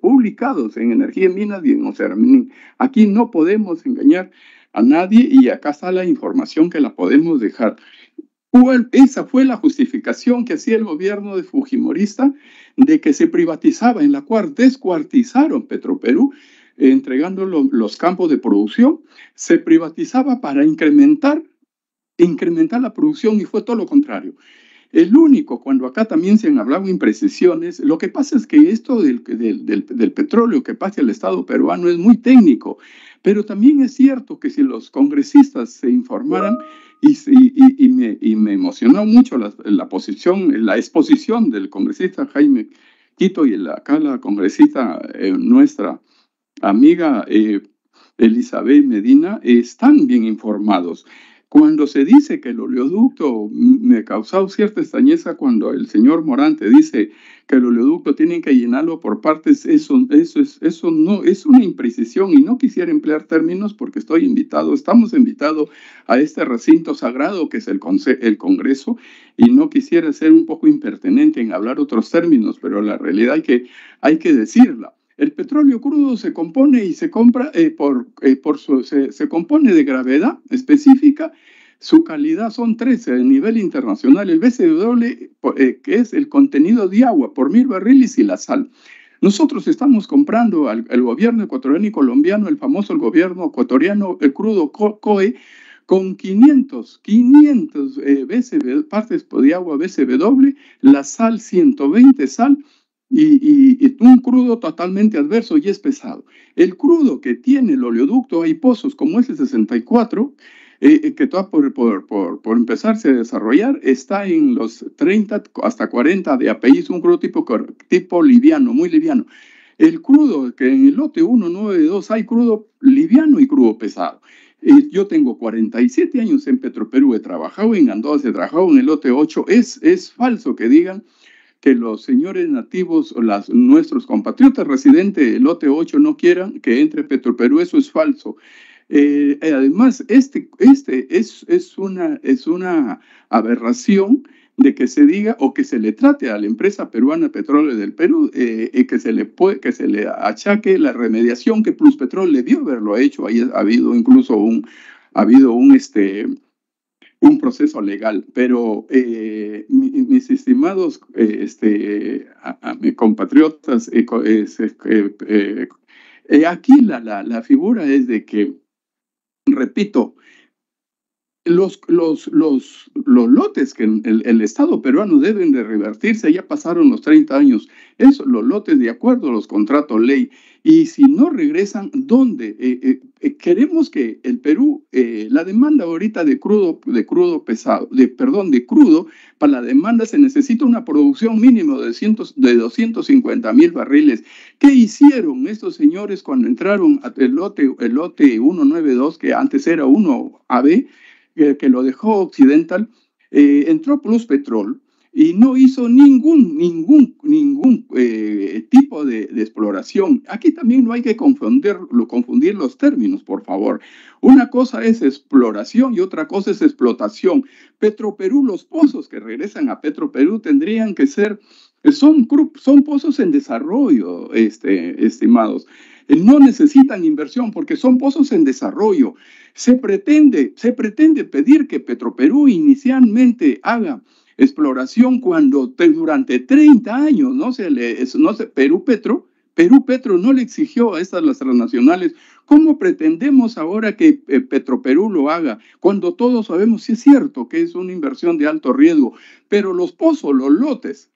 publicados en Energía, Minas y en Ocermin. Aquí no podemos engañar a nadie y acá está la información que la podemos dejar. Esa fue la justificación que hacía el gobierno de Fujimorista de que se privatizaba, en la cual descuartizaron Petroperú, entregando los campos de producción. Se privatizaba para incrementar la producción y fue todo lo contrario. El único, cuando acá también se han hablado imprecisiones, lo que pasa es que esto del petróleo que pasa al Estado peruano es muy técnico, pero también es cierto que si los congresistas se informaran, y me emocionó mucho la exposición del congresista Jaime Quito y acá la congresista, nuestra amiga Elizabeth Medina, están bien informados. Cuando se dice que el oleoducto, me causó cierta extrañeza cuando el señor Morante dice que el oleoducto tienen que llenarlo por partes, eso no es una imprecisión y no quisiera emplear términos porque estamos invitados a este recinto sagrado que es el Congreso y no quisiera ser un poco impertinente en hablar otros términos, pero la realidad hay que decirla. El petróleo crudo se compone y se compra se compone de gravedad específica. Su calidad son 13 a nivel internacional. El BCW, que es el contenido de agua por 1000 barriles y la sal. Nosotros estamos comprando al gobierno ecuatoriano y colombiano, el famoso gobierno ecuatoriano, el crudo COE, con 500 partes de agua BCW, la sal 120 sal, y un crudo totalmente adverso y es pesado. El crudo que tiene el oleoducto, hay pozos como ese 64, que está por empezarse a desarrollar, está en los 30 hasta 40 de API, es un crudo tipo liviano, muy liviano. El crudo que en el lote 192 hay crudo liviano y crudo pesado. Yo tengo 47 años en Petroperú, he trabajado en Andoas, he trabajado en el lote 8, es falso que digan que los señores nativos o nuestros compatriotas residentes del lote 8 no quieran que entre Petroperú, eso es falso. Además, es una aberración de que se diga o que se le trate a la empresa peruana Petróleo del Perú, que se le achaque la remediación que Pluspetrol debió haberlo hecho. Ahí ha habido incluso un proceso legal, pero mis estimados compatriotas, aquí la figura es de que, repito, los lotes que el Estado peruano deben de revertirse, ya pasaron los 30 años, los lotes de acuerdo a los contratos ley, y si no regresan, ¿dónde? Queremos que el Perú, la demanda ahorita de crudo, para la demanda se necesita una producción mínima de 250,000 barriles. ¿Qué hicieron estos señores cuando entraron el lote 192, que antes era 1AB, que lo dejó Occidental? Entró Pluspetrol y no hizo ningún tipo de exploración. Aquí también no hay que confundir los términos, por favor. Una cosa es exploración y otra cosa es explotación. Petroperú, los pozos que regresan a Petroperú tendrían que ser, son pozos en desarrollo, estimados. No necesitan inversión porque son pozos en desarrollo. Se pretende pedir que Petroperú inicialmente haga exploración cuando durante 30 años Perú Petro no le exigió a las transnacionales. ¿Cómo pretendemos ahora que Petroperú lo haga? Cuando todos sabemos, sí es cierto que es una inversión de alto riesgo, pero los pozos, los lotes,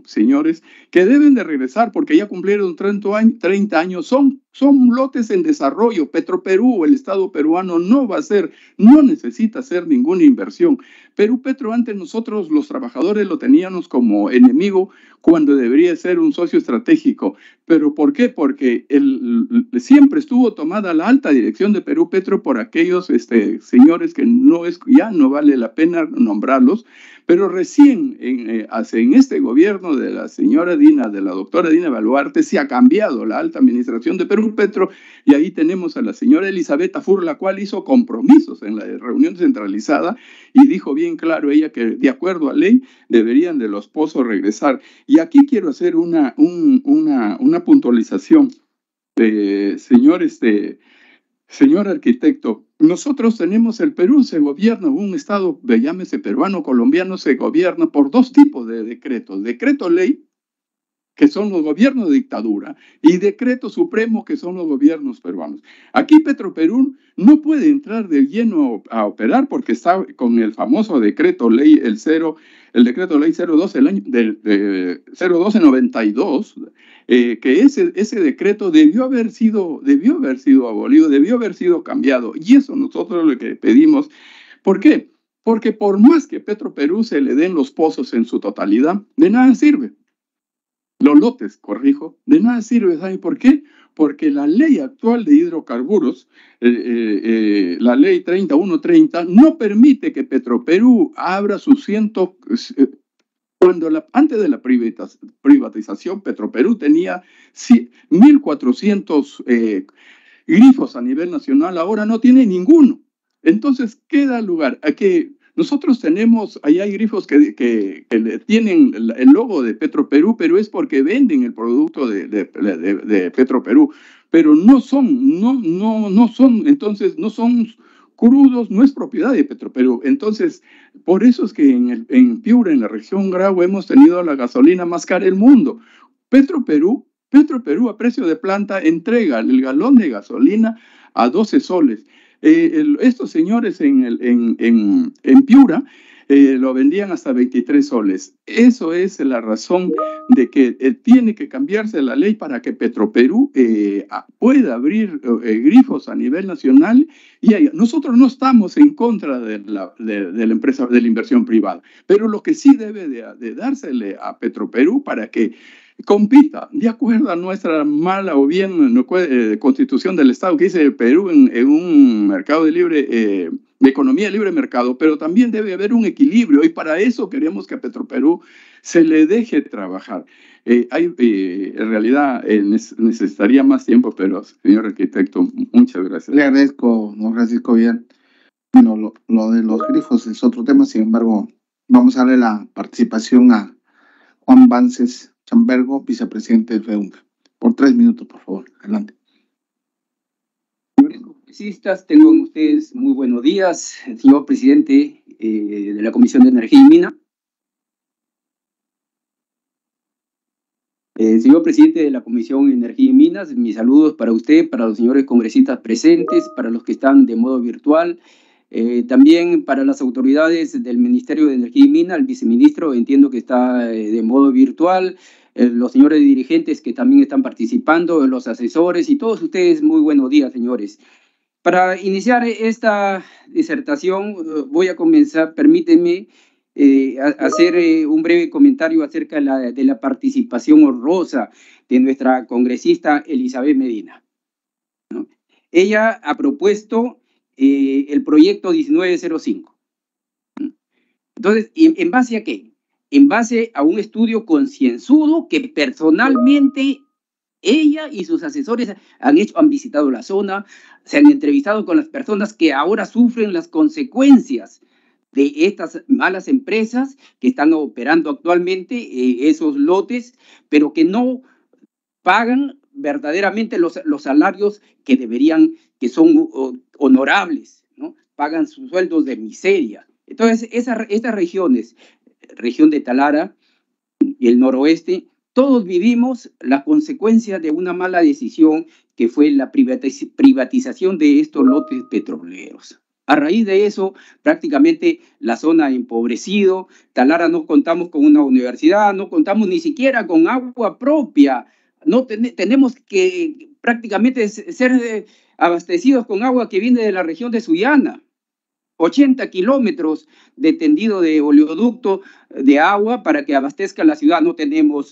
señores, que deben de regresar porque ya cumplieron 30 años, son lotes en desarrollo. Petroperú, el Estado peruano, no necesita hacer ninguna inversión. Perú Petro, antes nosotros los trabajadores lo teníamos como enemigo cuando debería ser un socio estratégico. ¿Pero por qué? Porque siempre estuvo tomada la alta dirección de Perú Petro por aquellos señores que ya no vale la pena nombrarlos, pero recién en este gobierno de la doctora Dina Boluarte, se ha cambiado la alta administración de Perú Petro, y ahí tenemos a la señora Elizabeth Afur, la cual hizo compromisos en la reunión centralizada y dijo bien claro ella que de acuerdo a ley deberían de los pozos regresar. Y aquí quiero hacer una puntualización, señor arquitecto. Nosotros tenemos el Perú, se gobierna un Estado, llámese peruano, colombiano, se gobierna por dos tipos de decretos: decreto ley, que son los gobiernos de dictadura, y decreto supremo, que son los gobiernos peruanos. Aquí Petroperú no puede entrar de lleno a operar porque está con el famoso decreto ley, el decreto ley 02/92, que ese decreto debió haber sido abolido, debió haber sido cambiado, y eso nosotros lo que pedimos. ¿Por qué? Porque por más que Petroperú se le den los pozos en su totalidad, de nada sirve. Los lotes, corrijo, de nada sirve. ¿Saben por qué? Porque la ley actual de hidrocarburos, la ley 3130, no permite que Petroperú abra sus antes de la privatización, Petroperú tenía 1.400 grifos a nivel nacional, ahora no tiene ninguno. Entonces queda lugar a que nosotros tenemos, ahí hay grifos que tienen el logo de Petroperú, pero es porque venden el producto de Petroperú, pero no son crudos, no es propiedad de Petroperú. Entonces, por eso es que en Piura, en la región Grau, hemos tenido la gasolina más cara del mundo. Petroperú a precio de planta entrega el galón de gasolina a 12 soles. Estos señores en Piura lo vendían hasta 23 soles. Eso es la razón de que tiene que cambiarse la ley para que Petroperú pueda abrir grifos a nivel nacional. Y nosotros no estamos en contra de la empresa, de la inversión privada, pero lo que sí debe de dársele a Petroperú para que compita de acuerdo a nuestra mala o bien constitución del Estado, que dice Perú en un mercado de economía de libre mercado, pero también debe haber un equilibrio, y para eso queremos que a Petroperú se le deje trabajar. En realidad necesitaría más tiempo, pero señor arquitecto, muchas gracias. Le agradezco, don Francisco Villar. Bueno, lo de los grifos es otro tema, sin embargo, Vamos a darle la participación a Juan Vances Chambergo, vicepresidente del FEUNCA. Por 3 minutos, por favor. Adelante. Señores congresistas, tengan ustedes muy buenos días. Señor presidente de la Comisión de Energía y Mina. Señor presidente de la Comisión de Energía y Minas, mis saludos para usted, para los señores congresistas presentes, para los que están de modo virtual, también para las autoridades del Ministerio de Energía y Minas, el viceministro entiendo que está de modo virtual, los señores dirigentes que también están participando, los asesores y todos ustedes, muy buenos días, señores. Para iniciar esta disertación voy a comenzar, permítanme, hacer un breve comentario acerca de la participación honrosa de nuestra congresista Elizabeth Medina, ¿no? Ella ha propuesto el proyecto 1905. Entonces, ¿en base a qué? En base a un estudio concienzudo que personalmente ella y sus asesores han visitado la zona, se han entrevistado con las personas que ahora sufren las consecuencias de estas malas empresas que están operando actualmente esos lotes, pero que no pagan verdaderamente los salarios que deberían, que son honorables, ¿no? Pagan sus sueldos de miseria. Entonces, estas regiones, región de Talara y el noroeste, todos vivimos la consecuencia de una mala decisión que fue la privatización de estos lotes petroleros. A raíz de eso, prácticamente la zona ha empobrecido. Talara no contamos con una universidad, no contamos ni siquiera con agua propia. No tenemos que prácticamente ser abastecidos con agua que viene de la región de Sullana. 80 kilómetros de tendido de oleoducto de agua para que abastezca la ciudad. No tenemos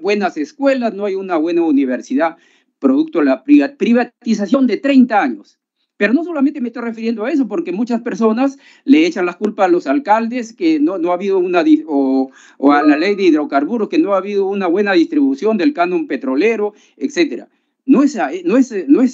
buenas escuelas, no hay una buena universidad, producto de la privatización de 30 años. Pero no solamente me estoy refiriendo a eso, porque muchas personas le echan la culpa a los alcaldes que no ha habido o a la ley de hidrocarburos, que no ha habido una buena distribución del canon petrolero, etcétera. No es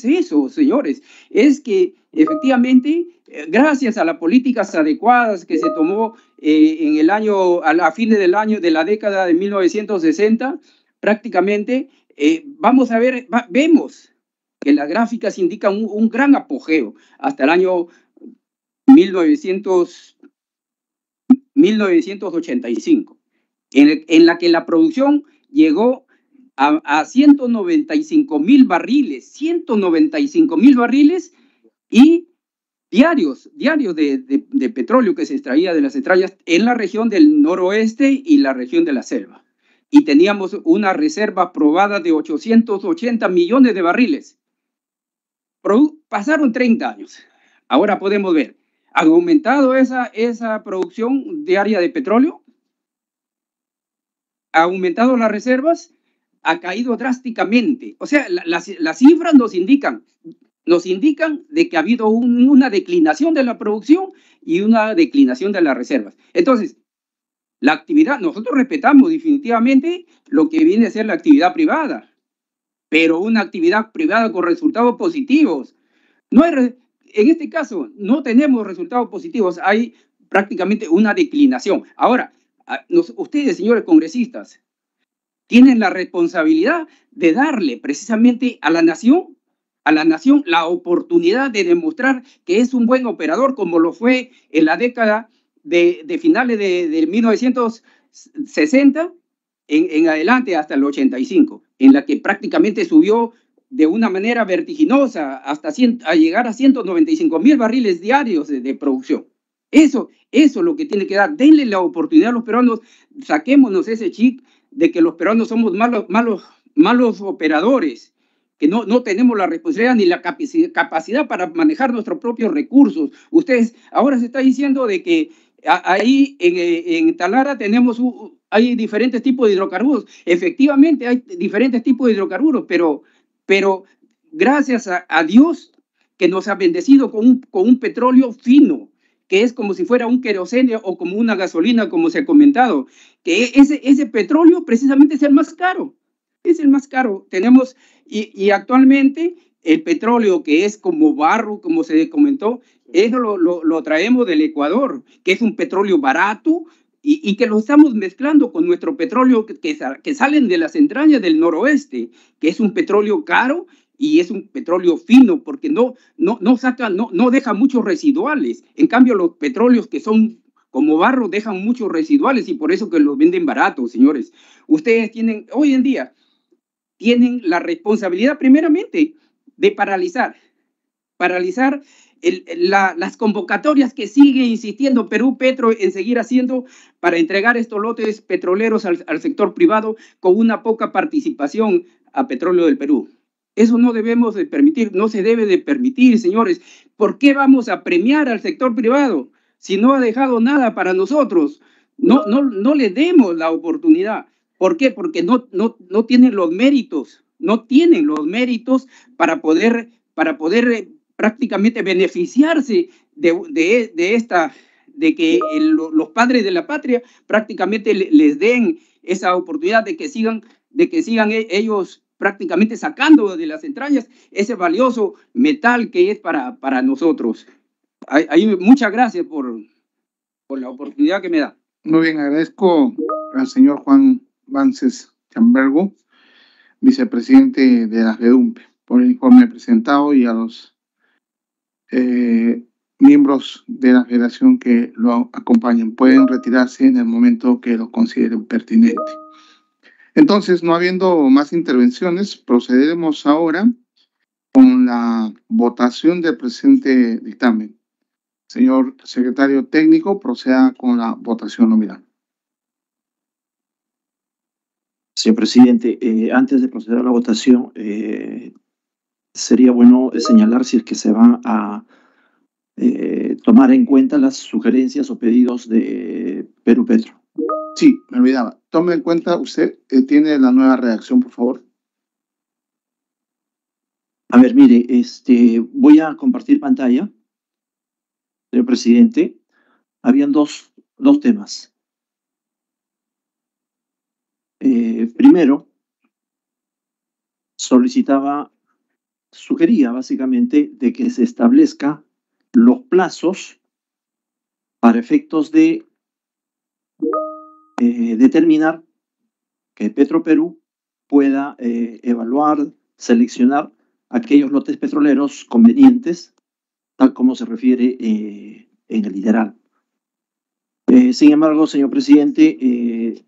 eso, señores. Es que efectivamente, gracias a las políticas adecuadas que se tomó en el año, a fines del año de la década de 1960, prácticamente vamos a ver, vemos que las indican un gran apogeo hasta el año 1985, en la que la producción llegó a 195,000 barriles, 195,000 barriles y diarios de petróleo que se extraía de las entrañas en la región del noroeste y la región de la selva. Y teníamos una reserva probada de 880 millones de barriles. Pasaron 30 años. Ahora podemos ver, ¿ha aumentado esa producción diaria de petróleo? ¿Ha aumentado las reservas? Ha caído drásticamente. O sea, las cifras nos indican de que ha habido una declinación de la producción y una declinación de las reservas. Entonces, la actividad, nosotros respetamos definitivamente lo que viene a ser la actividad privada, pero una actividad privada con resultados positivos. En este caso, no tenemos resultados positivos, hay prácticamente una declinación. Ahora, ustedes, señores congresistas, tienen la responsabilidad de darle precisamente a la nación la oportunidad de demostrar que es un buen operador, como lo fue en la década de finales de 1960 en adelante hasta el 85, en la que prácticamente subió de una manera vertiginosa hasta a llegar a 195,000 barriles diarios de producción. Eso es lo que tiene que dar. Denle la oportunidad a los peruanos, saquémonos ese chip de que los peruanos somos malos operadores, que no tenemos la responsabilidad ni la capacidad para manejar nuestros propios recursos. Ustedes, ahora se está diciendo de que ahí en Talara hay diferentes tipos de hidrocarburos. Efectivamente hay diferentes tipos de hidrocarburos, pero gracias a Dios que nos ha bendecido con un petróleo fino, que es como si fuera un queroseno o como una gasolina, como se ha comentado, que ese petróleo precisamente es el más caro. Es el más caro. Tenemos, y actualmente el petróleo que es como barro, como se comentó, eso lo traemos del Ecuador, que es un petróleo barato, y que lo estamos mezclando con nuestro petróleo que salen de las entrañas del noroeste, que es un petróleo caro y es un petróleo fino, porque no deja muchos residuales. En cambio, los petróleos que son como barro dejan muchos residuales y por eso que los venden baratos, señores. Ustedes tienen, hoy en día, tienen la responsabilidad primeramente de paralizar las convocatorias que sigue insistiendo Perú Petro en seguir haciendo para entregar estos lotes petroleros al sector privado con una poca participación a Petróleo del Perú. Eso no debemos de permitir, no se debe de permitir, señores. ¿Por qué vamos a premiar al sector privado si no ha dejado nada para nosotros? No le demos la oportunidad. ¿Por qué? Porque no tienen los méritos, para poder prácticamente beneficiarse de que los padres de la patria prácticamente les den esa oportunidad de que sigan ellos prácticamente sacando de las entrañas ese valioso metal que es para nosotros. Muchas gracias por la oportunidad que me da. Muy bien, agradezco al señor Juan Vances Chambergo, vicepresidente de la FEDUMPE, por el informe presentado y a los miembros de la federación que lo acompañan. Pueden retirarse en el momento que lo consideren pertinente. Entonces, no habiendo más intervenciones, procederemos ahora con la votación del presente dictamen. Señor secretario técnico, proceda con la votación nominal. Señor presidente, antes de proceder a la votación, sería bueno señalar si es que se va a tomar en cuenta las sugerencias o pedidos de Perú Petro. Sí, me olvidaba. Tome en cuenta, usted tiene la nueva redacción, por favor. A ver, mire, voy a compartir pantalla. Señor presidente, habían dos temas. Primero, sugería básicamente de que se establezca los plazos para efectos de determinar que Petroperú pueda evaluar, seleccionar aquellos lotes petroleros convenientes, tal como se refiere en el literal. Sin embargo, señor presidente,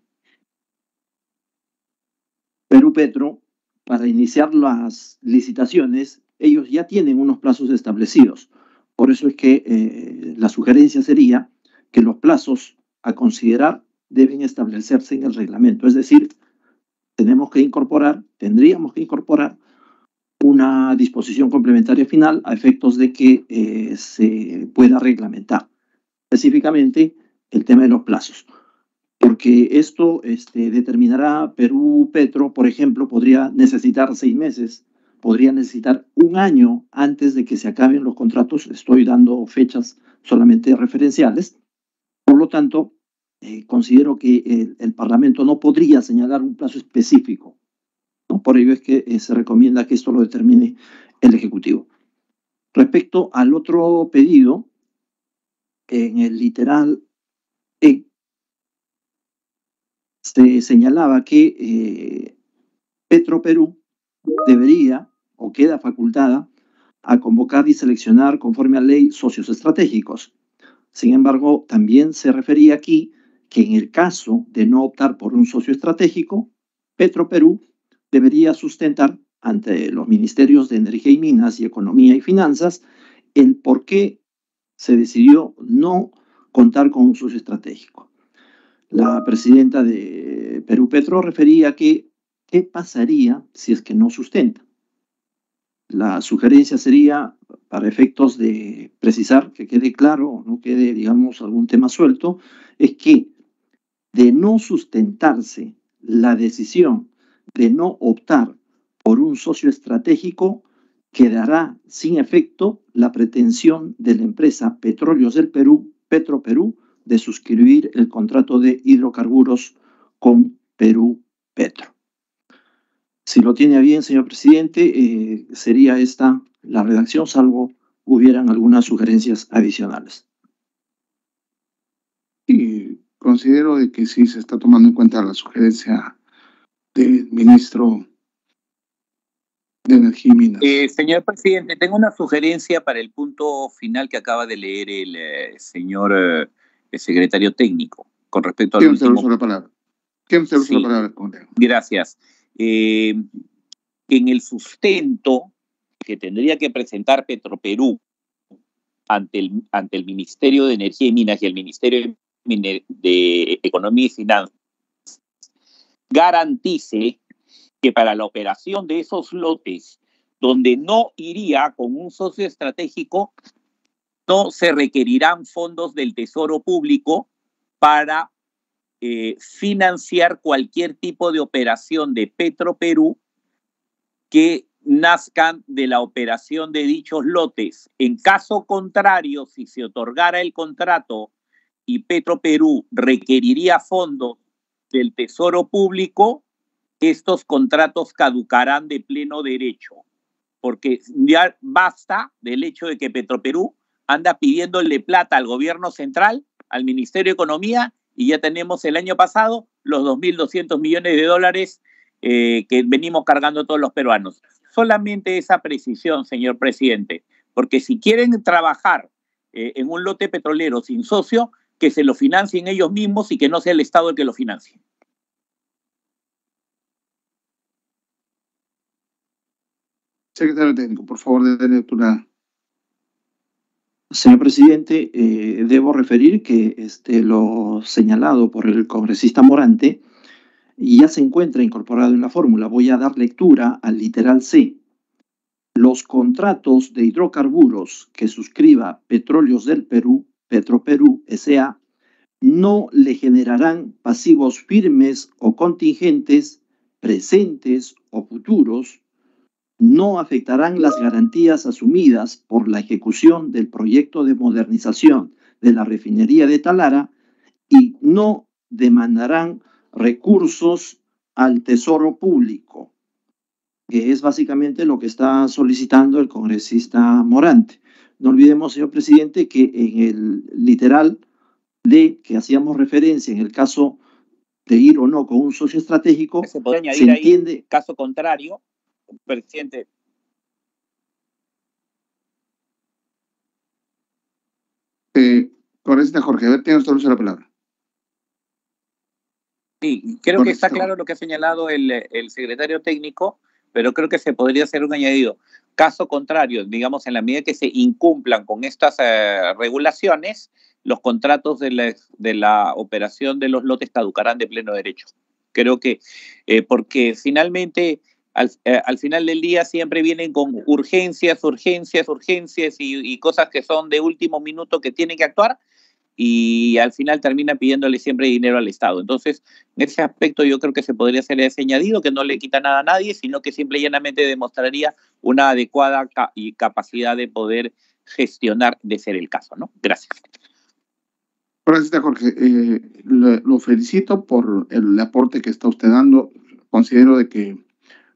Perú Petro, para iniciar las licitaciones, ellos ya tienen unos plazos establecidos. Por eso es que la sugerencia sería que los plazos a considerar deben establecerse en el reglamento. Es decir, tendríamos que incorporar una disposición complementaria final a efectos de que se pueda reglamentar específicamente el tema de los plazos. Porque esto determinará Perú Petro, por ejemplo, podría necesitar 6 meses, podría necesitar 1 año antes de que se acaben los contratos. Estoy dando fechas solamente referenciales. Por lo tanto, considero que el Parlamento no podría señalar un plazo específico, ¿no? Por ello es que se recomienda que esto lo determine el Ejecutivo. Respecto al otro pedido, en el literal E, se señalaba que Petroperú debería o queda facultada a convocar y seleccionar conforme a ley socios estratégicos. Sin embargo, también se refería aquí que en el caso de no optar por un socio estratégico, Petroperú debería sustentar ante los ministerios de Energía y Minas y Economía y Finanzas el por qué se decidió no contar con un socio estratégico. La presidenta de Perú Petro refería que ¿qué pasaría si es que no sustenta? La sugerencia sería, para efectos de precisar, que quede claro, no quede, digamos, algún tema suelto, es que de no sustentarse la decisión de no optar por un socio estratégico, quedará sin efecto la pretensión de la empresa Petróleos del Perú, Petroperú, de suscribir el contrato de hidrocarburos con Perú Petro. Si lo tiene a bien, señor presidente, sería esta la redacción, salvo hubieran algunas sugerencias adicionales. Y considero de que sí se está tomando en cuenta la sugerencia del ministro de Energía y Minas. Señor presidente, tengo una sugerencia para el punto final que acaba de leer el señor secretario técnico con respecto al ¿Quién se último... usa la palabra? ¿Quién se usa la palabra? Gracias. En el sustento que tendría que presentar Petroperú ante el Ministerio de Energía y Minas y el Ministerio de Economía y Finanzas, garantice que para la operación de esos lotes, donde no iría con un socio estratégico, no se requerirán fondos del Tesoro Público para financiar cualquier tipo de operación de Petroperú que nazcan de la operación de dichos lotes. En caso contrario, si se otorgara el contrato y Petroperú requeriría fondos del Tesoro Público, estos contratos caducarán de pleno derecho, porque ya basta del hecho de que Petroperú anda pidiéndole plata al gobierno central, al Ministerio de Economía, y ya tenemos el año pasado los 2.200 millones de dólares que venimos cargando todos los peruanos. Solamente esa precisión, señor presidente, porque si quieren trabajar en un lote petrolero sin socio, que se lo financien ellos mismos y que no sea el Estado el que lo financie. Secretario técnico, por favor, de lectura. Señor presidente, debo referir que lo señalado por el congresista Morante ya se encuentra incorporado en la fórmula. Voy a dar lectura al literal C. Los contratos de hidrocarburos que suscriba Petróleos del Perú, Petroperú S.A., no le generarán pasivos firmes o contingentes, presentes o futuros, no afectarán las garantías asumidas por la ejecución del proyecto de modernización de la refinería de Talara y no demandarán recursos al Tesoro Público, que es básicamente lo que está solicitando el congresista Morante. No olvidemos, señor presidente, que en el literal de que hacíamos referencia en el caso de ir o no con un socio estratégico, se puede añadir se entiende... ahí, caso contrario, presidente. Congresista Jorge, a ver, tiene usted la palabra. Sí, creo que está claro lo que ha señalado el secretario técnico, pero creo que se podría hacer un añadido. Caso contrario, digamos, en la medida que se incumplan con estas regulaciones, los contratos de la operación de los lotes caducarán de pleno derecho. Creo que, porque finalmente, al final del día siempre vienen con urgencias y cosas que son de último minuto que tienen que actuar, y al final termina pidiéndole siempre dinero al Estado. Entonces, en ese aspecto yo creo que se podría hacer ese añadido, que no le quita nada a nadie, sino que simple y llanamente demostraría una adecuada y capacidad de poder gestionar, de ser el caso, ¿no? Gracias. Gracias, Jorge. Lo felicito por el aporte que está usted dando. Considero de que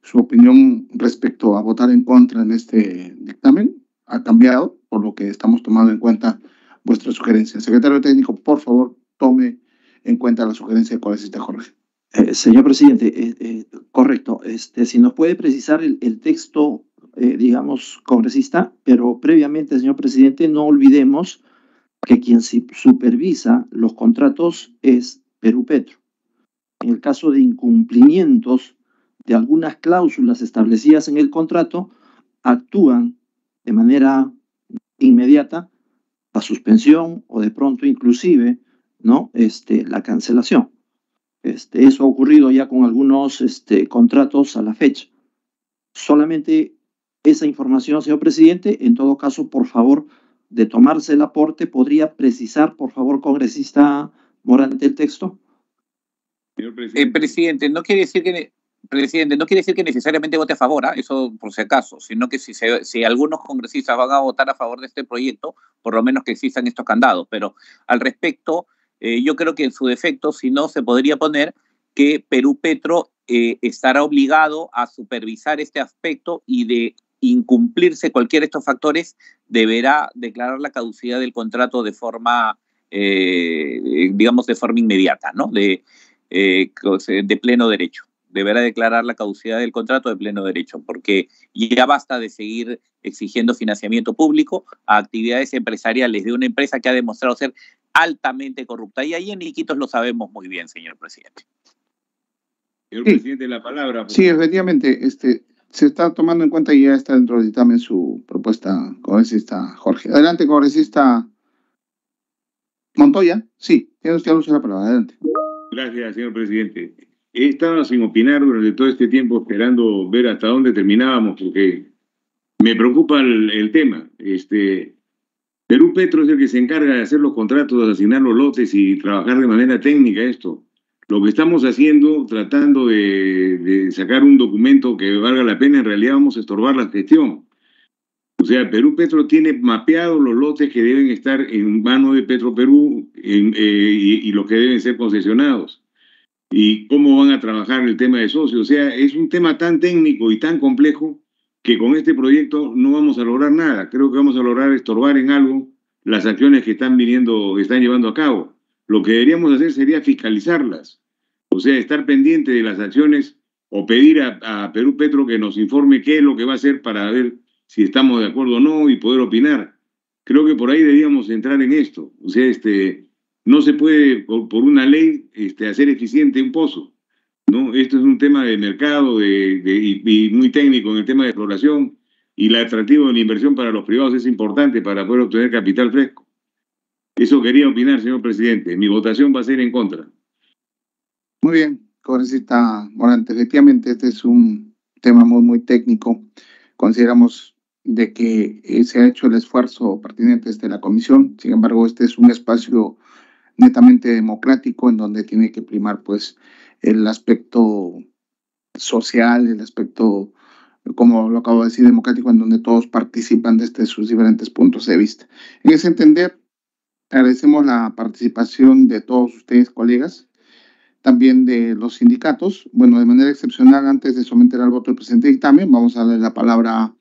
su opinión respecto a votar en contra en este dictamen ha cambiado, por lo que estamos tomando en cuenta vuestra sugerencia. Secretario técnico, por favor, tome en cuenta la sugerencia del congresista Jorge. Señor presidente, correcto. Si nos puede precisar el texto, digamos, congresista, pero previamente, señor presidente, no olvidemos que quien supervisa los contratos es Perú Petro. En el caso de incumplimientos de algunas cláusulas establecidas en el contrato, actúan de manera inmediata la suspensión o de pronto inclusive, ¿no? La cancelación. Eso ha ocurrido ya con algunos contratos a la fecha. Solamente esa información, señor presidente. En todo caso, por favor, de tomarse el aporte, ¿podría precisar, por favor, congresista Morante, el texto? Presidente, no quiere decir que necesariamente vote a favor, eso por si acaso, sino que si algunos congresistas van a votar a favor de este proyecto, por lo menos que existan estos candados. Pero al respecto, yo creo que en su defecto, si no, se podría poner que Perú Petro estará obligado a supervisar este aspecto y de incumplirse cualquiera de estos factores, deberá declarar la caducidad del contrato de forma digamos, de forma inmediata, ¿no? De pleno derecho. Deberá declarar la caducidad del contrato de pleno derecho, porque ya basta de seguir exigiendo financiamiento público a actividades empresariales de una empresa que ha demostrado ser altamente corrupta. Y ahí en Iquitos lo sabemos muy bien, señor presidente. Señor presidente, la palabra. Sí, efectivamente, se está tomando en cuenta y ya está dentro del dictamen su propuesta, congresista Jorge. Adelante, congresista Montoya. Sí, tiene usted uso la palabra. Adelante. Gracias, señor presidente. He estado sin opinar durante todo este tiempo esperando ver hasta dónde terminábamos, porque me preocupa el tema. Perú Petro es el que se encarga de hacer los contratos, de asignar los lotes y trabajar de manera técnica esto. Lo que estamos haciendo, tratando de sacar un documento que valga la pena, en realidad vamos a estorbar la gestión. O sea, Perú Petro tiene mapeados los lotes que deben estar en manos de Petroperú y los que deben ser concesionados. Y cómo van a trabajar el tema de socios. O sea, es un tema tan técnico y tan complejo que con este proyecto no vamos a lograr nada. Creo que vamos a lograr estorbar en algo las acciones que están llevando a cabo. Lo que deberíamos hacer sería fiscalizarlas. O sea, estar pendiente de las acciones o pedir a Perú Petro que nos informe qué es lo que va a hacer para ver si estamos de acuerdo o no y poder opinar. Creo que por ahí deberíamos entrar en esto. O sea, no se puede por una ley hacer eficiente un pozo, ¿no? Esto es un tema de mercado y muy técnico en el tema de exploración, y el atractivo de la inversión para los privados es importante para poder obtener capital fresco. Eso quería opinar, señor presidente. Mi votación va a ser en contra. Muy bien, congresista Morante. Efectivamente, este es un tema muy, muy técnico. Consideramos de que se ha hecho el esfuerzo pertinente desde la comisión. Sin embargo, este es un espacio netamente democrático en donde tiene que primar pues el aspecto social, el aspecto, como lo acabo de decir, democrático, en donde todos participan desde sus diferentes puntos de vista. En ese entender, agradecemos la participación de todos ustedes, colegas, también de los sindicatos. Bueno, de manera excepcional, antes de someter al voto del presente dictamen, vamos a darle la palabra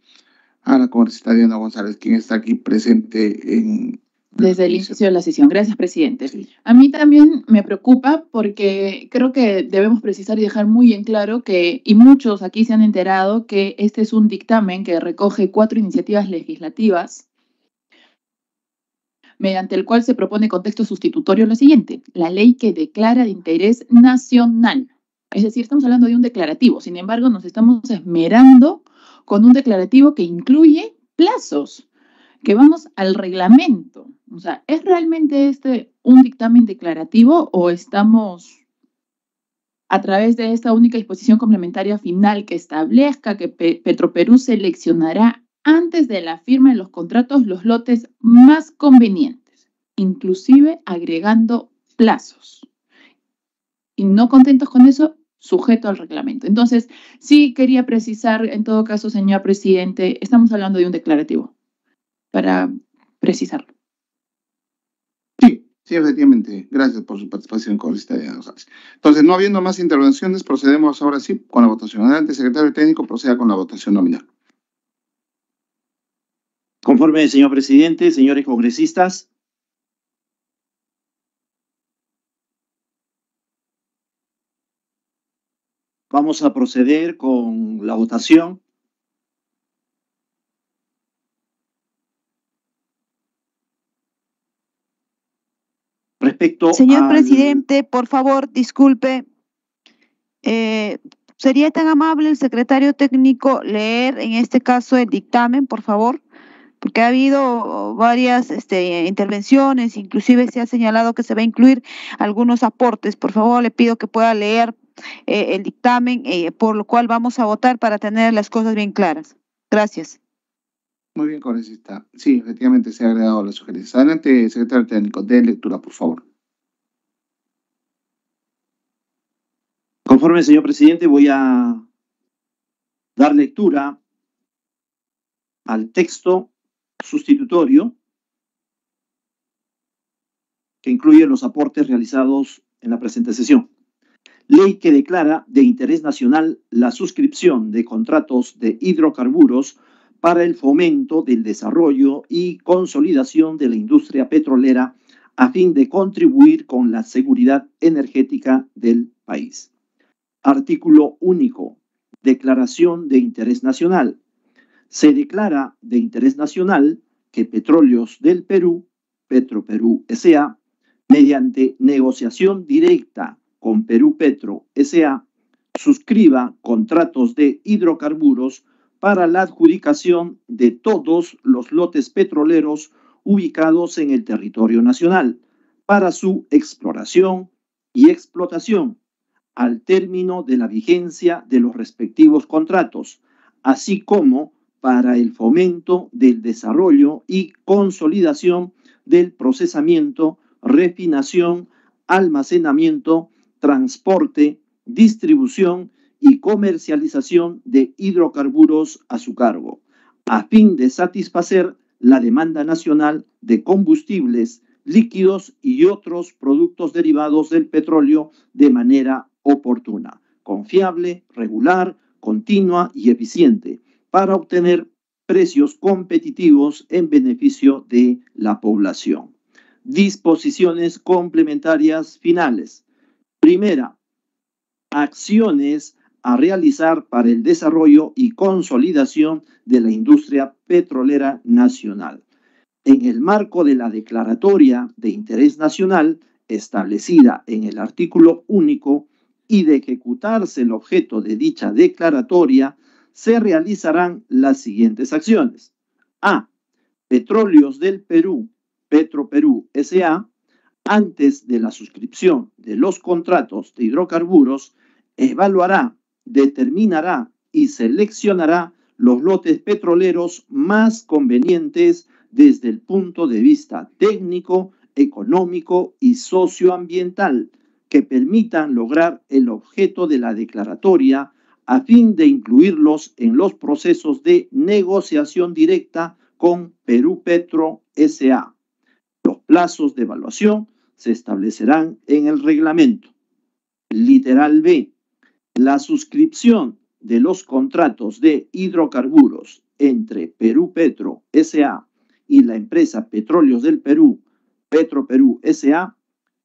a la congresista Diana González, quien está aquí presente desde el inicio de la sesión. Gracias, presidente. Sí. A mí también me preocupa porque creo que debemos precisar y dejar muy en claro que, y muchos aquí se han enterado, que este es un dictamen que recoge 4 iniciativas legislativas mediante el cual se propone con texto sustitutorio lo siguiente: la ley que declara de interés nacional. Es decir, estamos hablando de un declarativo. Sin embargo, nos estamos esmerando con un declarativo que incluye plazos, que vamos al reglamento. O sea, ¿es realmente un dictamen declarativo o estamos a través de esta única disposición complementaria final que establezca que Petroperú seleccionará antes de la firma de los contratos los lotes más convenientes, inclusive agregando plazos? Y no contentos con eso, sujeto al reglamento. Entonces, sí quería precisar, en todo caso, señor presidente, estamos hablando de un declarativo, para precisarlo. Sí, efectivamente. Gracias por su participación, congresista Diana González. Entonces, no habiendo más intervenciones, procedemos ahora sí con la votación. Adelante, secretario técnico, proceda con la votación nominal. Conforme, señor presidente, señores congresistas. Vamos a proceder con la votación. Respecto Señor presidente, por favor, disculpe. ¿Sería tan amable el secretario técnico leer en este caso el dictamen, por favor? Porque ha habido varias intervenciones, inclusive se ha señalado que se va a incluir algunos aportes. Por favor, le pido que pueda leer el dictamen, por lo cual vamos a votar para tener las cosas bien claras. Gracias. Muy bien, congresista. Sí, efectivamente se ha agregado la sugerencia. Adelante, secretario técnico, de lectura, por favor. Conforme, señor presidente, voy a dar lectura al texto sustitutorio que incluye los aportes realizados en la presente sesión. Ley que declara de interés nacional la suscripción de contratos de hidrocarburos para el fomento del desarrollo y consolidación de la industria petrolera a fin de contribuir con la seguridad energética del país. Artículo único. Declaración de interés nacional. Se declara de interés nacional que Petróleos del Perú, Petroperú S.A., mediante negociación directa con Perú Petro S.A., suscriba contratos de hidrocarburos para la adjudicación de todos los lotes petroleros ubicados en el territorio nacional para su exploración y explotación al término de la vigencia de los respectivos contratos, así como para el fomento del desarrollo y consolidación del procesamiento, refinación, almacenamiento, transporte, distribución y comercialización de hidrocarburos a su cargo, a fin de satisfacer la demanda nacional de combustibles, líquidos y otros productos derivados del petróleo de manera oportuna, confiable, regular, continua y eficiente, para obtener precios competitivos en beneficio de la población. Disposiciones complementarias finales. Primera, acciones a realizar para el desarrollo y consolidación de la industria petrolera nacional. En el marco de la declaratoria de interés nacional establecida en el artículo único y de ejecutarse el objeto de dicha declaratoria, se realizarán las siguientes acciones. A. Petróleos del Perú, Petroperú S.A., antes de la suscripción de los contratos de hidrocarburos, evaluará, determinará y seleccionará los lotes petroleros más convenientes desde el punto de vista técnico, económico y socioambiental que permitan lograr el objeto de la declaratoria a fin de incluirlos en los procesos de negociación directa con Perú Petro S.A. Los plazos de evaluación se establecerán en el reglamento. Literal B. La suscripción de los contratos de hidrocarburos entre Perú Petro S.A. y la empresa Petróleos del Perú, Petroperú S.A.,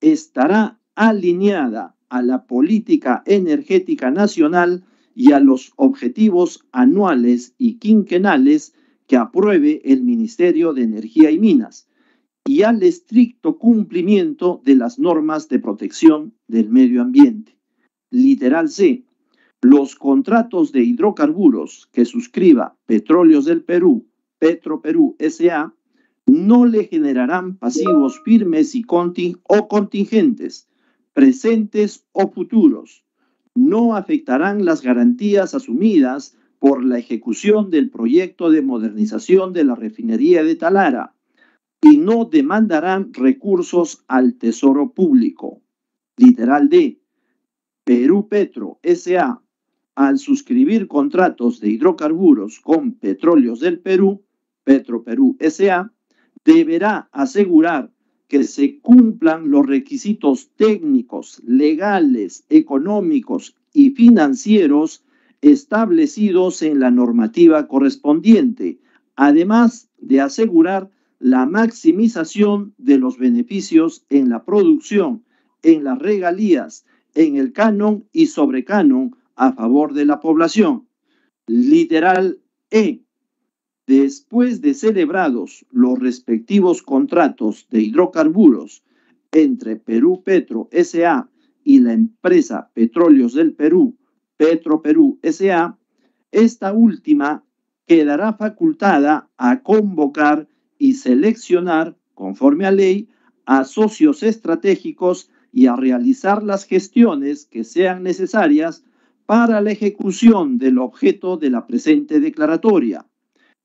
estará alineada a la política energética nacional y a los objetivos anuales y quinquenales que apruebe el Ministerio de Energía y Minas, y al estricto cumplimiento de las normas de protección del medio ambiente. Literal C. Los contratos de hidrocarburos que suscriba Petróleos del Perú, Petroperú S.A., no le generarán pasivos firmes y contingentes, presentes o futuros. No afectarán las garantías asumidas por la ejecución del proyecto de modernización de la refinería de Talara y no demandarán recursos al Tesoro Público. Literal D. Perú Petro S.A., al suscribir contratos de hidrocarburos con Petróleos del Perú, Petroperú S.A., deberá asegurar que se cumplan los requisitos técnicos, legales, económicos y financieros establecidos en la normativa correspondiente, además de asegurar la maximización de los beneficios en la producción, en las regalías, en el canon y sobrecanon a favor de la población. Literal E. Después de celebrados los respectivos contratos de hidrocarburos entre Perú Petro S.A. y la empresa Petróleos del Perú, Petroperú S.A., esta última quedará facultada a convocar y seleccionar, conforme a ley, a socios estratégicos y a realizar las gestiones que sean necesarias para la ejecución del objeto de la presente declaratoria.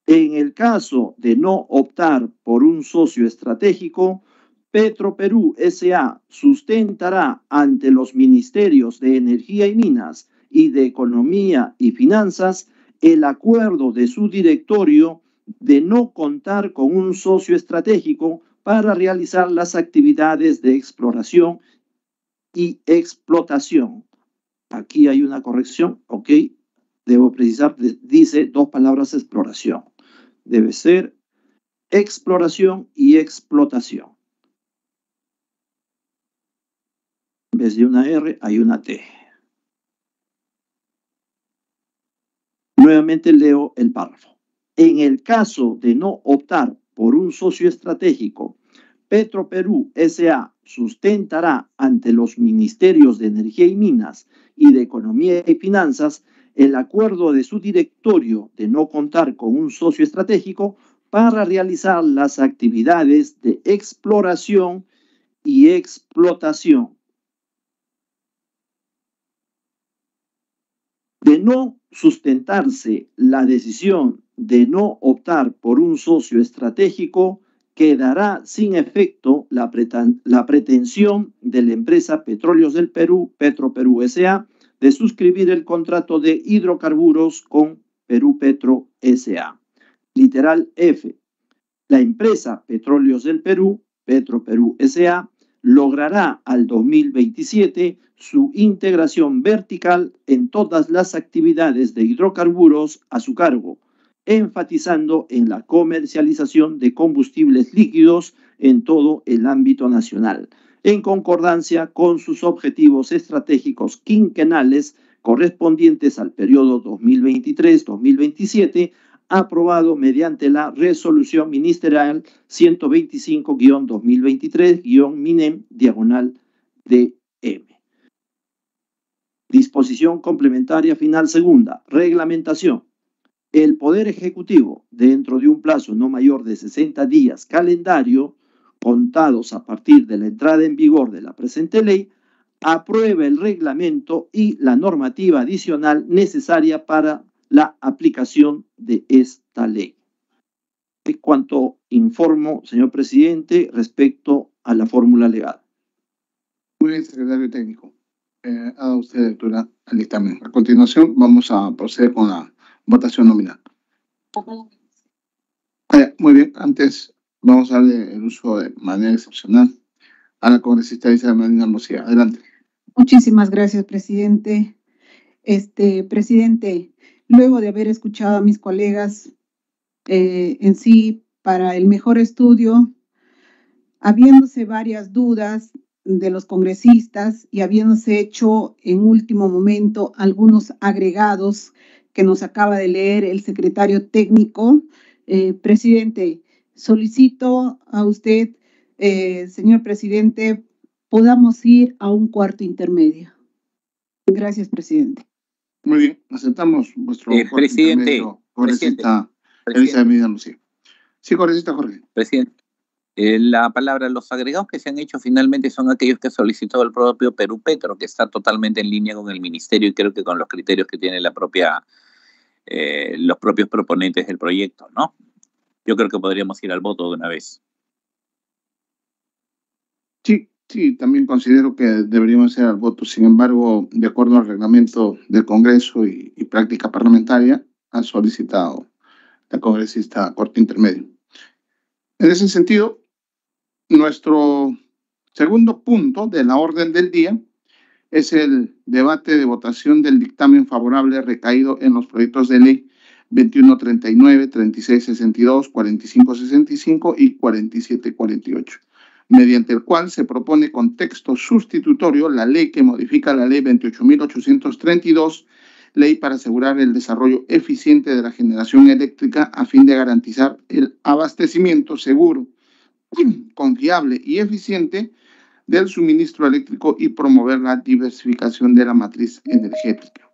En el caso de no optar por un socio estratégico, Petroperú S.A. sustentará ante los Ministerios de Energía y Minas y de Economía y Finanzas el acuerdo de su directorio de no contar con un socio estratégico para realizar las actividades de exploración y explotación. Aquí hay una corrección, ok, debo precisar, dice dos palabras exploración. Debe ser exploración y explotación. en vez de una R hay una T. Nuevamente leo el párrafo. En el caso de no optar por un socio estratégico, Petroperú S.A. sustentará ante los Ministerios de Energía y Minas y de Economía y Finanzas el acuerdo de su directorio de no contar con un socio estratégico para realizar las actividades de exploración y explotación. De no sustentarse la decisión de no optar por un socio estratégico, quedará sin efecto la pretensión de la empresa Petróleos del Perú, Petroperú S.A., de suscribir el contrato de hidrocarburos con Perú Petro S.A. Literal F. La empresa Petróleos del Perú, Petroperú S.A., logrará al 2027 su integración vertical en todas las actividades de hidrocarburos a su cargo, enfatizando en la comercialización de combustibles líquidos en todo el ámbito nacional, en concordancia con sus objetivos estratégicos quinquenales correspondientes al periodo 2023-2027, aprobado mediante la Resolución Ministerial 125-2023-MINEM/DM. Disposición complementaria final segunda. Reglamentación. El Poder Ejecutivo, dentro de un plazo no mayor de 60 días calendario, contados a partir de la entrada en vigor de la presente ley, aprueba el reglamento y la normativa adicional necesaria para la aplicación de esta ley. Es cuanto informo, señor presidente, respecto a la fórmula legal. Muy bien, secretario técnico. Haga usted lectura al dictamen. A continuación, vamos a proceder con la votación nominal. Muy bien, antes vamos a darle el uso de manera excepcional a la congresista Isabel Hermosilla. Adelante. Muchísimas gracias, presidente. Presidente, luego de haber escuchado a mis colegas en sí para el mejor estudio, habiéndose varias dudas de los congresistas y habiéndose hecho en último momento algunos agregados que nos acaba de leer el secretario técnico, presidente, solicito a usted, señor presidente, podamos ir a un cuarto intermedio. Gracias, presidente. Muy bien, aceptamos vuestro presidente, congresista Elizabeth Lucía. Sí, congresista Jorge. Presidente, la palabra, los agregados que se han hecho finalmente son aquellos que ha solicitado el propio Perú Petro, que está totalmente en línea con el ministerio y creo que con los criterios que tiene la propia, los propios proponentes del proyecto, ¿no? Yo creo que podríamos ir al voto de una vez. Sí, también considero que deberíamos hacer al voto. Sin embargo, de acuerdo al reglamento del Congreso y práctica parlamentaria, ha solicitado la congresista corte intermedio. En ese sentido, nuestro segundo punto de la orden del día es el debate de votación del dictamen favorable recaído en los proyectos de ley 2139, 3662, 4565 y 4748. Mediante el cual se propone con texto sustitutorio la ley que modifica la ley 28.832, ley para asegurar el desarrollo eficiente de la generación eléctrica a fin de garantizar el abastecimiento seguro, confiable y eficiente del suministro eléctrico y promover la diversificación de la matriz energética.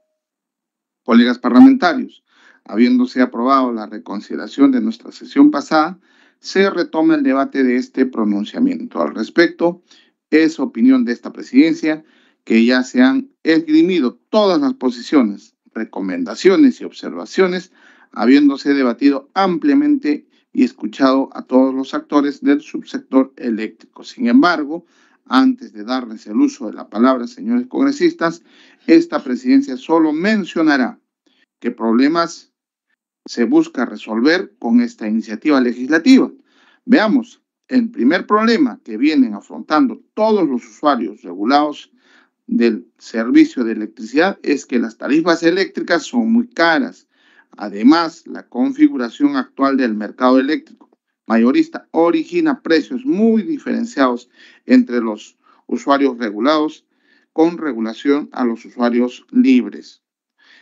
Colegas parlamentarios, habiéndose aprobado la reconsideración de nuestra sesión pasada, se retoma el debate de este pronunciamiento. Al respecto, es opinión de esta presidencia que ya se han esgrimido todas las posiciones, recomendaciones y observaciones, habiéndose debatido ampliamente y escuchado a todos los actores del subsector eléctrico. Sin embargo, antes de darles el uso de la palabra, señores congresistas, esta presidencia solo mencionará qué problemas se busca resolver con esta iniciativa legislativa. Veamos, el primer problema que vienen afrontando todos los usuarios regulados del servicio de electricidad es que las tarifas eléctricas son muy caras. Además, la configuración actual del mercado eléctrico mayorista origina precios muy diferenciados entre los usuarios regulados, con regulación a los usuarios libres.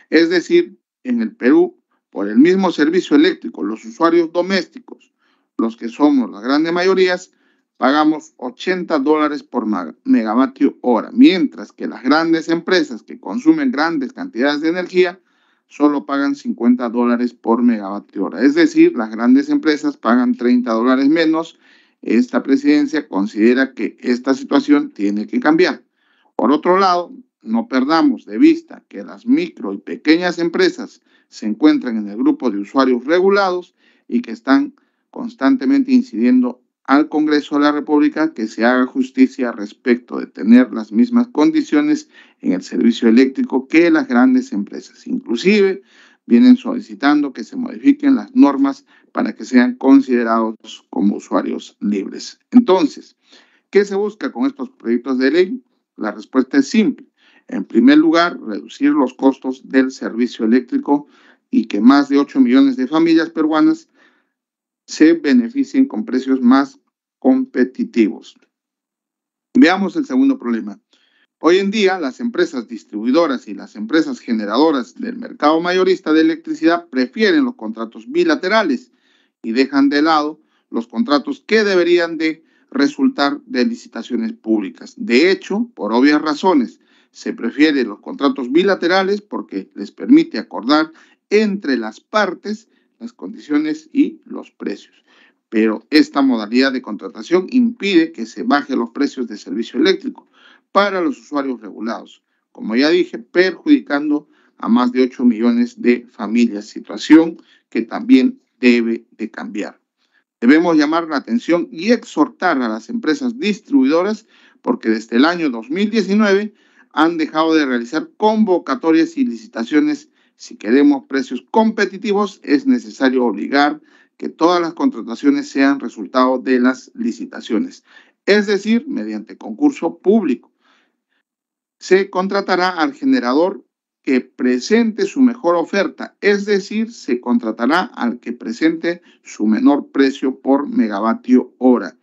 Es decir, en el Perú, por el mismo servicio eléctrico, los usuarios domésticos, los que somos las grandes mayorías, pagamos $80 por megavatio hora, mientras que las grandes empresas que consumen grandes cantidades de energía solo pagan $50 por megavatio hora. Es decir, las grandes empresas pagan $30 menos. Esta presidencia considera que esta situación tiene que cambiar. Por otro lado, no perdamos de vista que las micro y pequeñas empresas se encuentran en el grupo de usuarios regulados y que están constantemente incidiendo al Congreso de la República que se haga justicia respecto de tener las mismas condiciones en el servicio eléctrico que las grandes empresas. Inclusive vienen solicitando que se modifiquen las normas para que sean considerados como usuarios libres. Entonces, ¿qué se busca con estos proyectos de ley? La respuesta es simple. En primer lugar, reducir los costos del servicio eléctrico y que más de 8 millones de familias peruanas se beneficien con precios más competitivos. Veamos el segundo problema. Hoy en día, las empresas distribuidoras y las empresas generadoras del mercado mayorista de electricidad prefieren los contratos bilaterales y dejan de lado los contratos que deberían de resultar de licitaciones públicas. De hecho, por obvias razones, se prefieren los contratos bilaterales porque les permite acordar entre las partes las condiciones y los precios. Pero esta modalidad de contratación impide que se bajen los precios de servicio eléctrico para los usuarios regulados, como ya dije, perjudicando a más de 8 millones de familias, situación que también debe de cambiar. Debemos llamar la atención y exhortar a las empresas distribuidoras porque desde el año 2019 han dejado de realizar convocatorias y licitaciones. Si queremos precios competitivos, es necesario obligar que todas las contrataciones sean resultado de las licitaciones, es decir, mediante concurso público. Se contratará al generador que presente su mejor oferta, es decir, se contratará al que presente su menor precio por megavatio hora.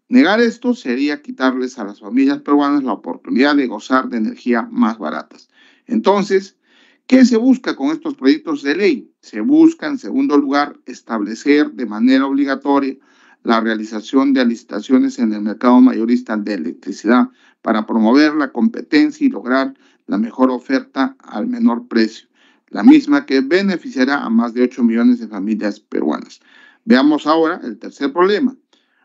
Negar esto sería quitarles a las familias peruanas la oportunidad de gozar de energía más baratas. Entonces, ¿qué se busca con estos proyectos de ley? Se busca, en segundo lugar, establecer de manera obligatoria la realización de licitaciones en el mercado mayorista de electricidad para promover la competencia y lograr la mejor oferta al menor precio, la misma que beneficiará a más de 8 millones de familias peruanas. Veamos ahora el tercer problema.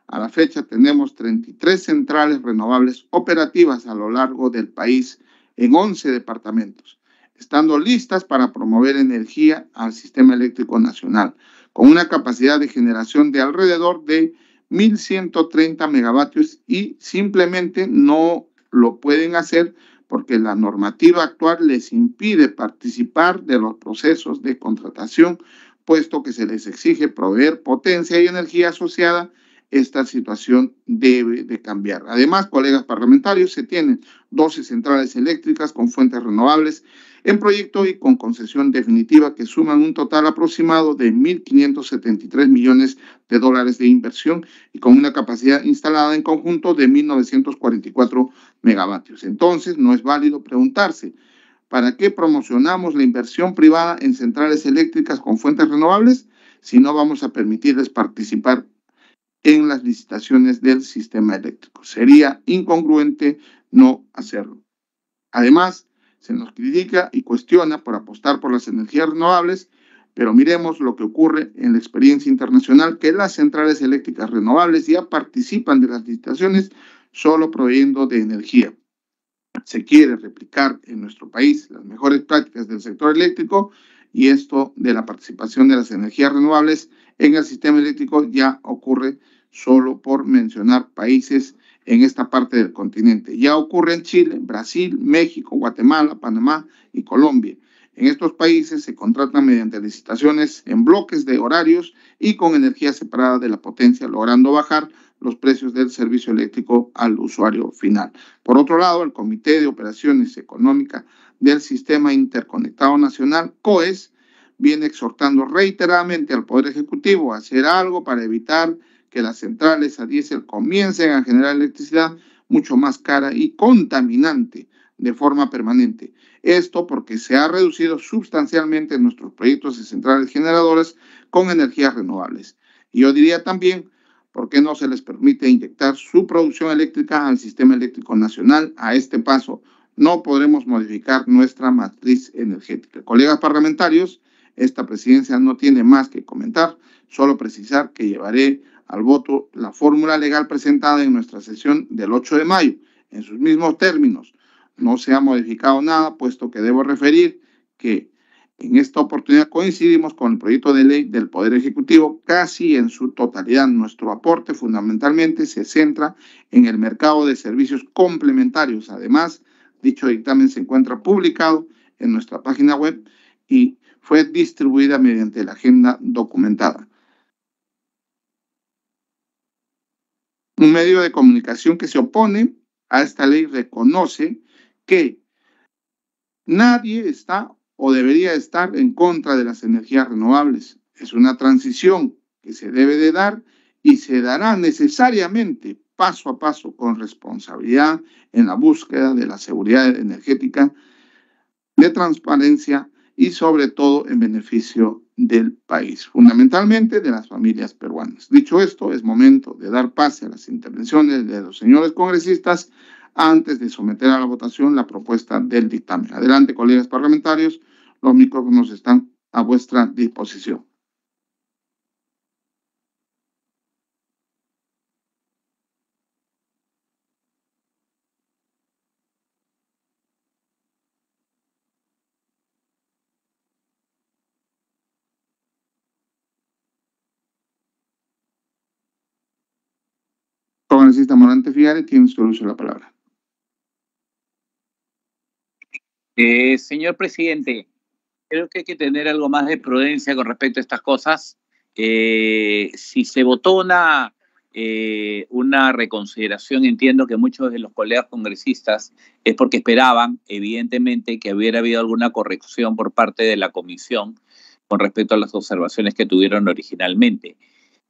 A la fecha tenemos 33 centrales renovables operativas a lo largo del país en 11 departamentos, estando listas para promover energía al sistema eléctrico nacional, con una capacidad de generación de alrededor de 1.130 megavatios y simplemente no lo pueden hacer porque la normativa actual les impide participar de los procesos de contratación, puesto que se les exige proveer potencia y energía asociada. Esta situación debe de cambiar. Además, colegas parlamentarios, se tienen 12 centrales eléctricas con fuentes renovables en proyecto y con concesión definitiva que suman un total aproximado de 1.573 millones de dólares de inversión y con una capacidad instalada en conjunto de 1.944 megavatios. Entonces, no es válido preguntarse, ¿para qué promocionamos la inversión privada en centrales eléctricas con fuentes renovables si no vamos a permitirles participar en las licitaciones del sistema eléctrico? Sería incongruente no hacerlo. Además, se nos critica y cuestiona por apostar por las energías renovables, pero miremos lo que ocurre en la experiencia internacional, que las centrales eléctricas renovables ya participan de las licitaciones solo proveyendo de energía. Se quiere replicar en nuestro país las mejores prácticas del sector eléctrico y esto de la participación de las energías renovables en el sistema eléctrico ya ocurre solo por mencionar países en esta parte del continente. Ya ocurre en Chile, Brasil, México, Guatemala, Panamá y Colombia. En estos países se contratan mediante licitaciones en bloques de horarios y con energía separada de la potencia, logrando bajar los precios del servicio eléctrico al usuario final. Por otro lado, el Comité de Operaciones Económicas del Sistema Interconectado Nacional, COES, viene exhortando reiteradamente al Poder Ejecutivo a hacer algo para evitar que las centrales a diésel comiencen a generar electricidad mucho más cara y contaminante, de forma permanente. Esto porque se ha reducido sustancialmente nuestros proyectos de centrales generadoras con energías renovables. Y yo diría también, ¿por qué no se les permite inyectar su producción eléctrica al sistema eléctrico nacional? A este paso no podremos modificar nuestra matriz energética. Colegas parlamentarios, esta presidencia no tiene más que comentar, solo precisar que llevaré al voto la fórmula legal presentada en nuestra sesión del 8 de mayo. En sus mismos términos, no se ha modificado nada, puesto que debo referir que en esta oportunidad coincidimos con el proyecto de ley del Poder Ejecutivo casi en su totalidad. Nuestro aporte fundamentalmente se centra en el mercado de servicios complementarios. Además, dicho dictamen se encuentra publicado en nuestra página web y fue distribuida mediante la agenda documentada. Un medio de comunicación que se opone a esta ley reconoce que nadie está o debería estar en contra de las energías renovables. Es una transición que se debe de dar y se dará necesariamente paso a paso con responsabilidad en la búsqueda de la seguridad energética, de transparencia y sobre todo en beneficio del país, fundamentalmente de las familias peruanas. Dicho esto, es momento de dar pase a las intervenciones de los señores congresistas antes de someter a la votación la propuesta del dictamen. Adelante, colegas parlamentarios, los micrófonos están a vuestra disposición. Congresista Morante Figueres, tiene su uso de la palabra. Señor presidente, creo que hay que tener algo más de prudencia con respecto a estas cosas. Si se votó una reconsideración, entiendo que muchos de los colegas congresistas es porque esperaban, evidentemente, que hubiera habido alguna corrección por parte de la comisión con respecto a las observaciones que tuvieron originalmente,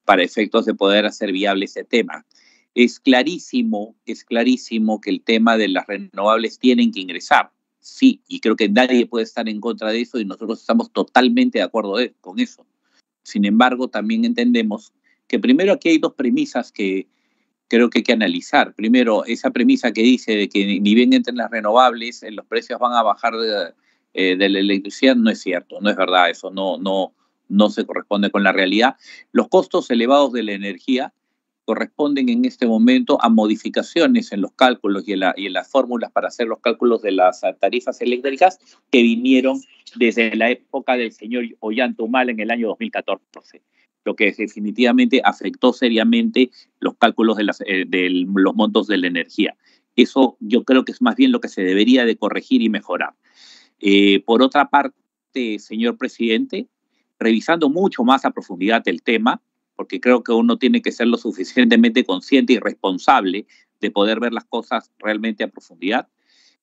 para efectos de poder hacer viable ese tema. Es clarísimo que el tema de las renovables tienen que ingresar. Sí, y creo que nadie puede estar en contra de eso y nosotros estamos totalmente de acuerdo con eso. Sin embargo, también entendemos que primero aquí hay dos premisas que creo que hay que analizar. Primero, esa premisa que dice de que ni bien entren las renovables, los precios van a bajar de la electricidad, no es cierto, no es verdad, eso no se corresponde con la realidad. Los costos elevados de la energía corresponden en este momento a modificaciones en los cálculos y en las fórmulas para hacer los cálculos de las tarifas eléctricas que vinieron desde la época del señor Ollanta Humala en el año 2014, lo que definitivamente afectó seriamente los cálculos de los montos de la energía. Eso yo creo que es más bien lo que se debería de corregir y mejorar. Por otra parte, señor presidente, revisando mucho más a profundidad el tema, porque creo que uno tiene que ser lo suficientemente consciente y responsable de poder ver las cosas realmente a profundidad.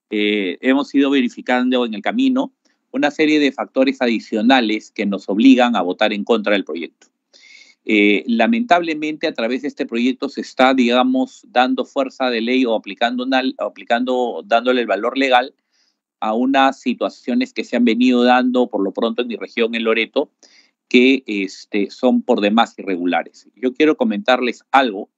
Hemos ido verificando en el camino una serie de factores adicionales que nos obligan a votar en contra del proyecto. Lamentablemente, a través de este proyecto se está, digamos, dando fuerza de ley o dándole el valor legal a unas situaciones que se han venido dando por lo pronto en mi región, en Loreto, que son por demás irregulares. Yo quiero comentarles algo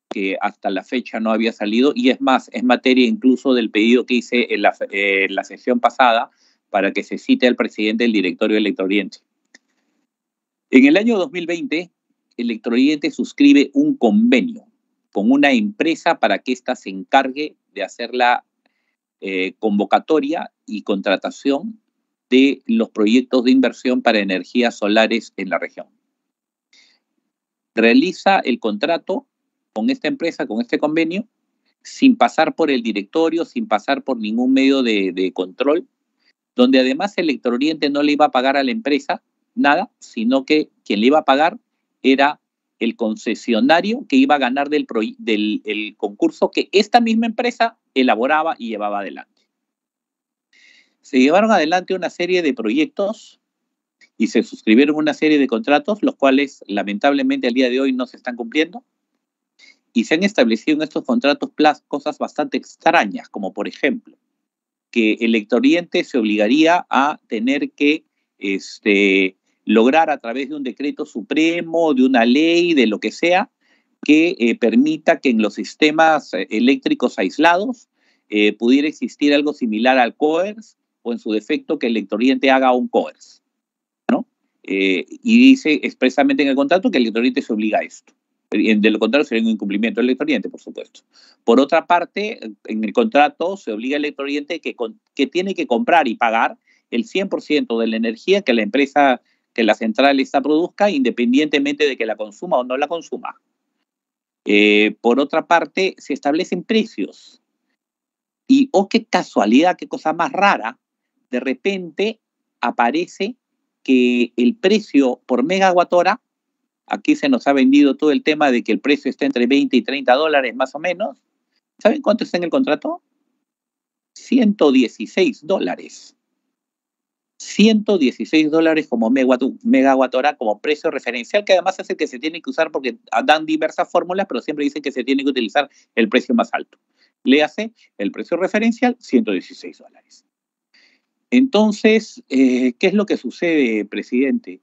que hasta la fecha no había salido, y es más, es materia incluso del pedido que hice en la sesión pasada para que se cite al presidente del directorio de Electrooriente. En el año 2020, Electrooriente suscribe un convenio con una empresa para que ésta se encargue de hacer la convocatoria y contratación de los proyectos de inversión para energías solares en la región. Realiza el contrato con esta empresa, con este convenio, sin pasar por el directorio, sin pasar por ningún medio de control, donde además Electrooriente no le iba a pagar a la empresa nada, sino que quien le iba a pagar era el concesionario que iba a ganar del concurso que esta misma empresa elaboraba y llevaba adelante. Se llevaron adelante una serie de proyectos y se suscribieron una serie de contratos, los cuales lamentablemente al día de hoy no se están cumpliendo. Y se han establecido en estos contratos cosas bastante extrañas, como por ejemplo, que Electrooriente se obligaría a tener que lograr a través de un decreto supremo, de una ley, de lo que sea, que permita que en los sistemas eléctricos aislados pudiera existir algo similar al COERS, o en su defecto que Electrooriente haga un COERS, ¿no? Y dice expresamente en el contrato que Electrooriente se obliga a esto. De lo contrario sería un incumplimiento del Electrooriente, por supuesto. Por otra parte, en el contrato se obliga al Electrooriente que tiene que comprar y pagar el 100% de la energía que la empresa, que la central esta produzca, independientemente de que la consuma o no la consuma. Por otra parte, se establecen precios. Y, oh, qué casualidad, qué cosa más rara, de repente aparece que el precio por megawatt hora, aquí se nos ha vendido todo el tema de que el precio está entre 20 y 30 dólares más o menos. ¿Saben cuánto está en el contrato? 116 dólares. 116 dólares como megawatt hora, como precio referencial, que además es el que se tiene que usar porque dan diversas fórmulas, pero siempre dicen que se tiene que utilizar el precio más alto. Léase, el precio referencial, 116 dólares. Entonces, ¿qué es lo que sucede, presidente?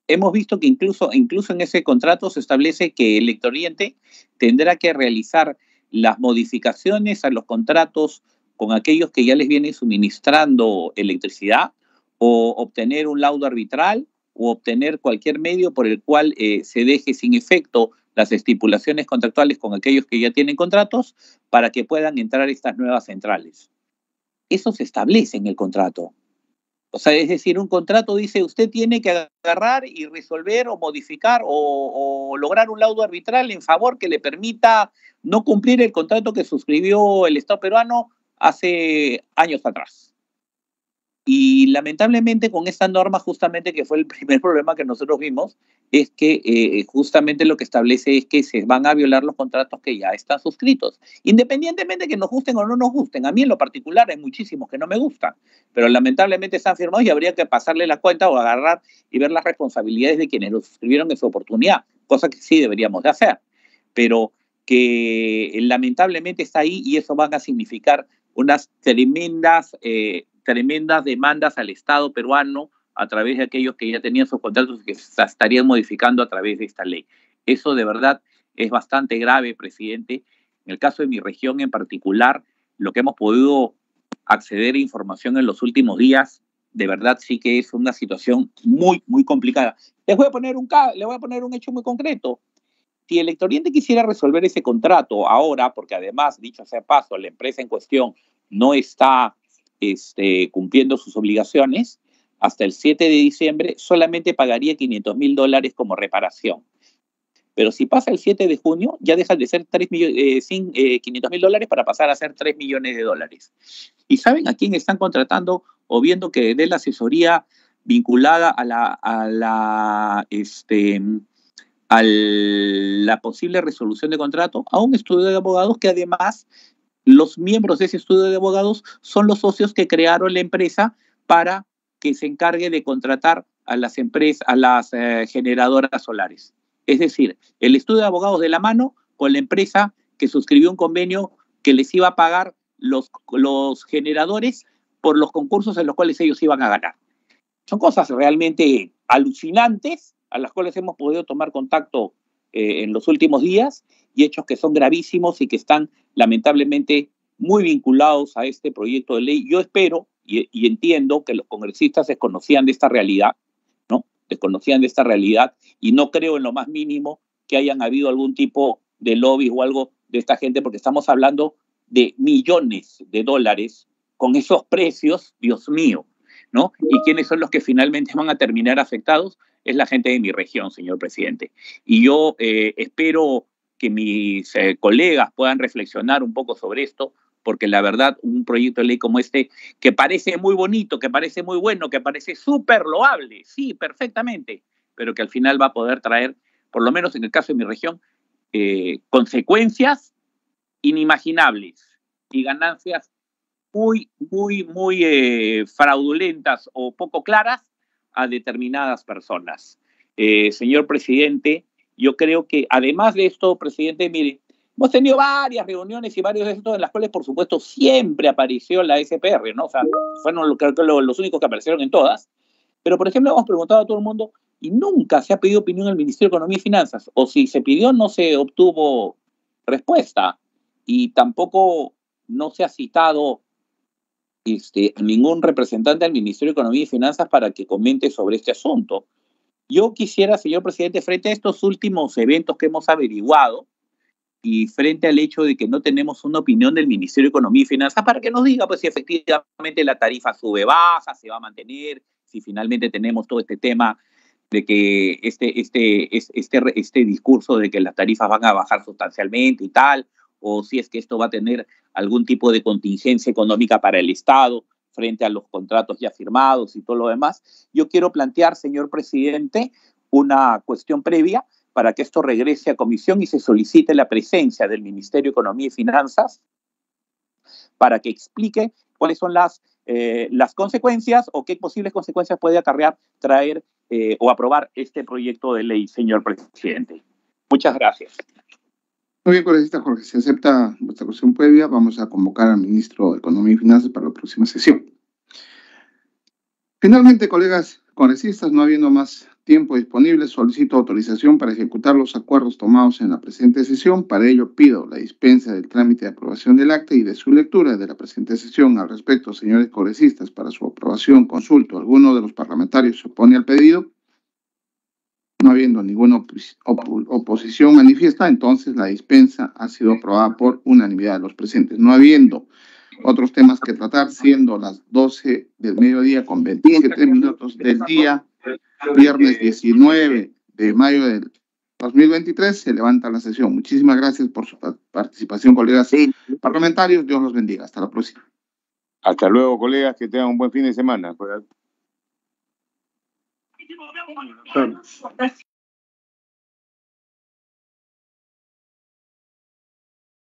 Hemos visto que incluso en ese contrato se establece que Electrooriente tendrá que realizar las modificaciones a los contratos con aquellos que ya les vienen suministrando electricidad, o obtener un laudo arbitral, o obtener cualquier medio por el cual se deje sin efecto las estipulaciones contractuales con aquellos que ya tienen contratos para que puedan entrar estas nuevas centrales. Eso se establece en el contrato. O sea, es decir, un contrato dice, usted tiene que agarrar y resolver o modificar o lograr un laudo arbitral en favor que le permita no cumplir el contrato que suscribió el Estado peruano hace años atrás. Y lamentablemente con esta norma, justamente, que fue el primer problema que nosotros vimos, es que justamente lo que establece es que se van a violar los contratos que ya están suscritos, independientemente de que nos gusten o no nos gusten. A mí en lo particular hay muchísimos que no me gustan, pero lamentablemente están firmados y habría que pasarle la cuenta o agarrar y ver las responsabilidades de quienes los suscribieron en su oportunidad, cosa que sí deberíamos de hacer, pero que lamentablemente está ahí, y eso van a significar unas tremendas demandas al Estado peruano a través de aquellos que ya tenían sus contratos y que se estarían modificando a través de esta ley. Eso de verdad es bastante grave, presidente. En el caso de mi región en particular, lo que hemos podido acceder a información en los últimos días, de verdad sí que es una situación muy, muy complicada. Les voy a poner un hecho muy concreto. Si Electrooriente quisiera resolver ese contrato ahora, porque además, dicho sea paso, la empresa en cuestión no está cumpliendo sus obligaciones, hasta el 7 de diciembre solamente pagaría $500,000 como reparación. Pero si pasa el 7 de junio, ya dejan de ser $500,000 para pasar a ser $3 millones. ¿Y saben a quién están contratando o viendo que dé la asesoría vinculada a la posible resolución de contrato? A un estudio de abogados que además los miembros de ese estudio de abogados son los socios que crearon la empresa para que se encargue de contratar a las empresas, a las generadoras solares. Es decir, el estudio de abogados de la mano con la empresa que suscribió un convenio que les iba a pagar los generadores por los concursos en los cuales ellos iban a ganar. Son cosas realmente alucinantes a las cuales hemos podido tomar contacto en los últimos días, y hechos que son gravísimos y que están lamentablemente muy vinculados a este proyecto de ley. Yo espero y entiendo que los congresistas desconocían de esta realidad, ¿no? Desconocían de esta realidad, y no creo en lo más mínimo que hayan habido algún tipo de lobby o algo de esta gente, porque estamos hablando de millones de dólares con esos precios, Dios mío, ¿no? ¿Y quiénes son los que finalmente van a terminar afectados? Es la gente de mi región, señor presidente. Y yo espero que mis colegas puedan reflexionar un poco sobre esto, porque la verdad, un proyecto de ley como este, que parece muy bonito, que parece muy bueno, que parece súper loable, sí, perfectamente, pero que al final va a poder traer, por lo menos en el caso de mi región, consecuencias inimaginables y ganancias muy, muy, muy fraudulentas o poco claras a determinadas personas. Señor presidente, yo creo que además de esto, presidente, mire, Hemos tenido varias reuniones y varios de estos en las cuales, por supuesto, siempre apareció la SPR, ¿no? O sea, fueron creo que los únicos que aparecieron en todas. Pero, por ejemplo, hemos preguntado a todo el mundo y nunca se ha pedido opinión al Ministerio de Economía y Finanzas. O si se pidió, no se obtuvo respuesta. Y tampoco no se ha citado a ningún representante del Ministerio de Economía y Finanzas para que comente sobre este asunto. Yo quisiera, señor presidente, frente a estos últimos eventos que hemos averiguado y frente al hecho de que no tenemos una opinión del Ministerio de Economía y Finanzas para que nos diga pues, si efectivamente la tarifa sube, baja, se va a mantener, si finalmente tenemos todo este tema de que este discurso de que las tarifas van a bajar sustancialmente y tal, o si es que esto va a tener algún tipo de contingencia económica para el Estado frente a los contratos ya firmados y todo lo demás. Yo quiero plantear, señor presidente, una cuestión previa para que esto regrese a comisión y se solicite la presencia del Ministerio de Economía y Finanzas para que explique cuáles son las consecuencias o qué posibles consecuencias puede acarrear traer o aprobar este proyecto de ley, señor presidente. Muchas gracias. Muy bien, congresista Jorge, si acepta vuestra cuestión previa, vamos a convocar al ministro de Economía y Finanzas para la próxima sesión. Finalmente, colegas congresistas, no habiendo más tiempo disponible, solicito autorización para ejecutar los acuerdos tomados en la presente sesión. Para ello, pido la dispensa del trámite de aprobación del acta y de su lectura de la presente sesión. Al respecto, señores congresistas, para su aprobación, consulto. ¿Alguno de los parlamentarios se opone al pedido? No habiendo ninguna oposición manifiesta, entonces la dispensa ha sido aprobada por unanimidad de los presentes. No habiendo otros temas que tratar, siendo las 12 del mediodía con 27 minutos del día, viernes 19 de mayo del 2023, se levanta la sesión. Muchísimas gracias por su participación, colegas parlamentarios. Dios los bendiga. Hasta la próxima. Hasta luego, colegas, que tengan un buen fin de semana.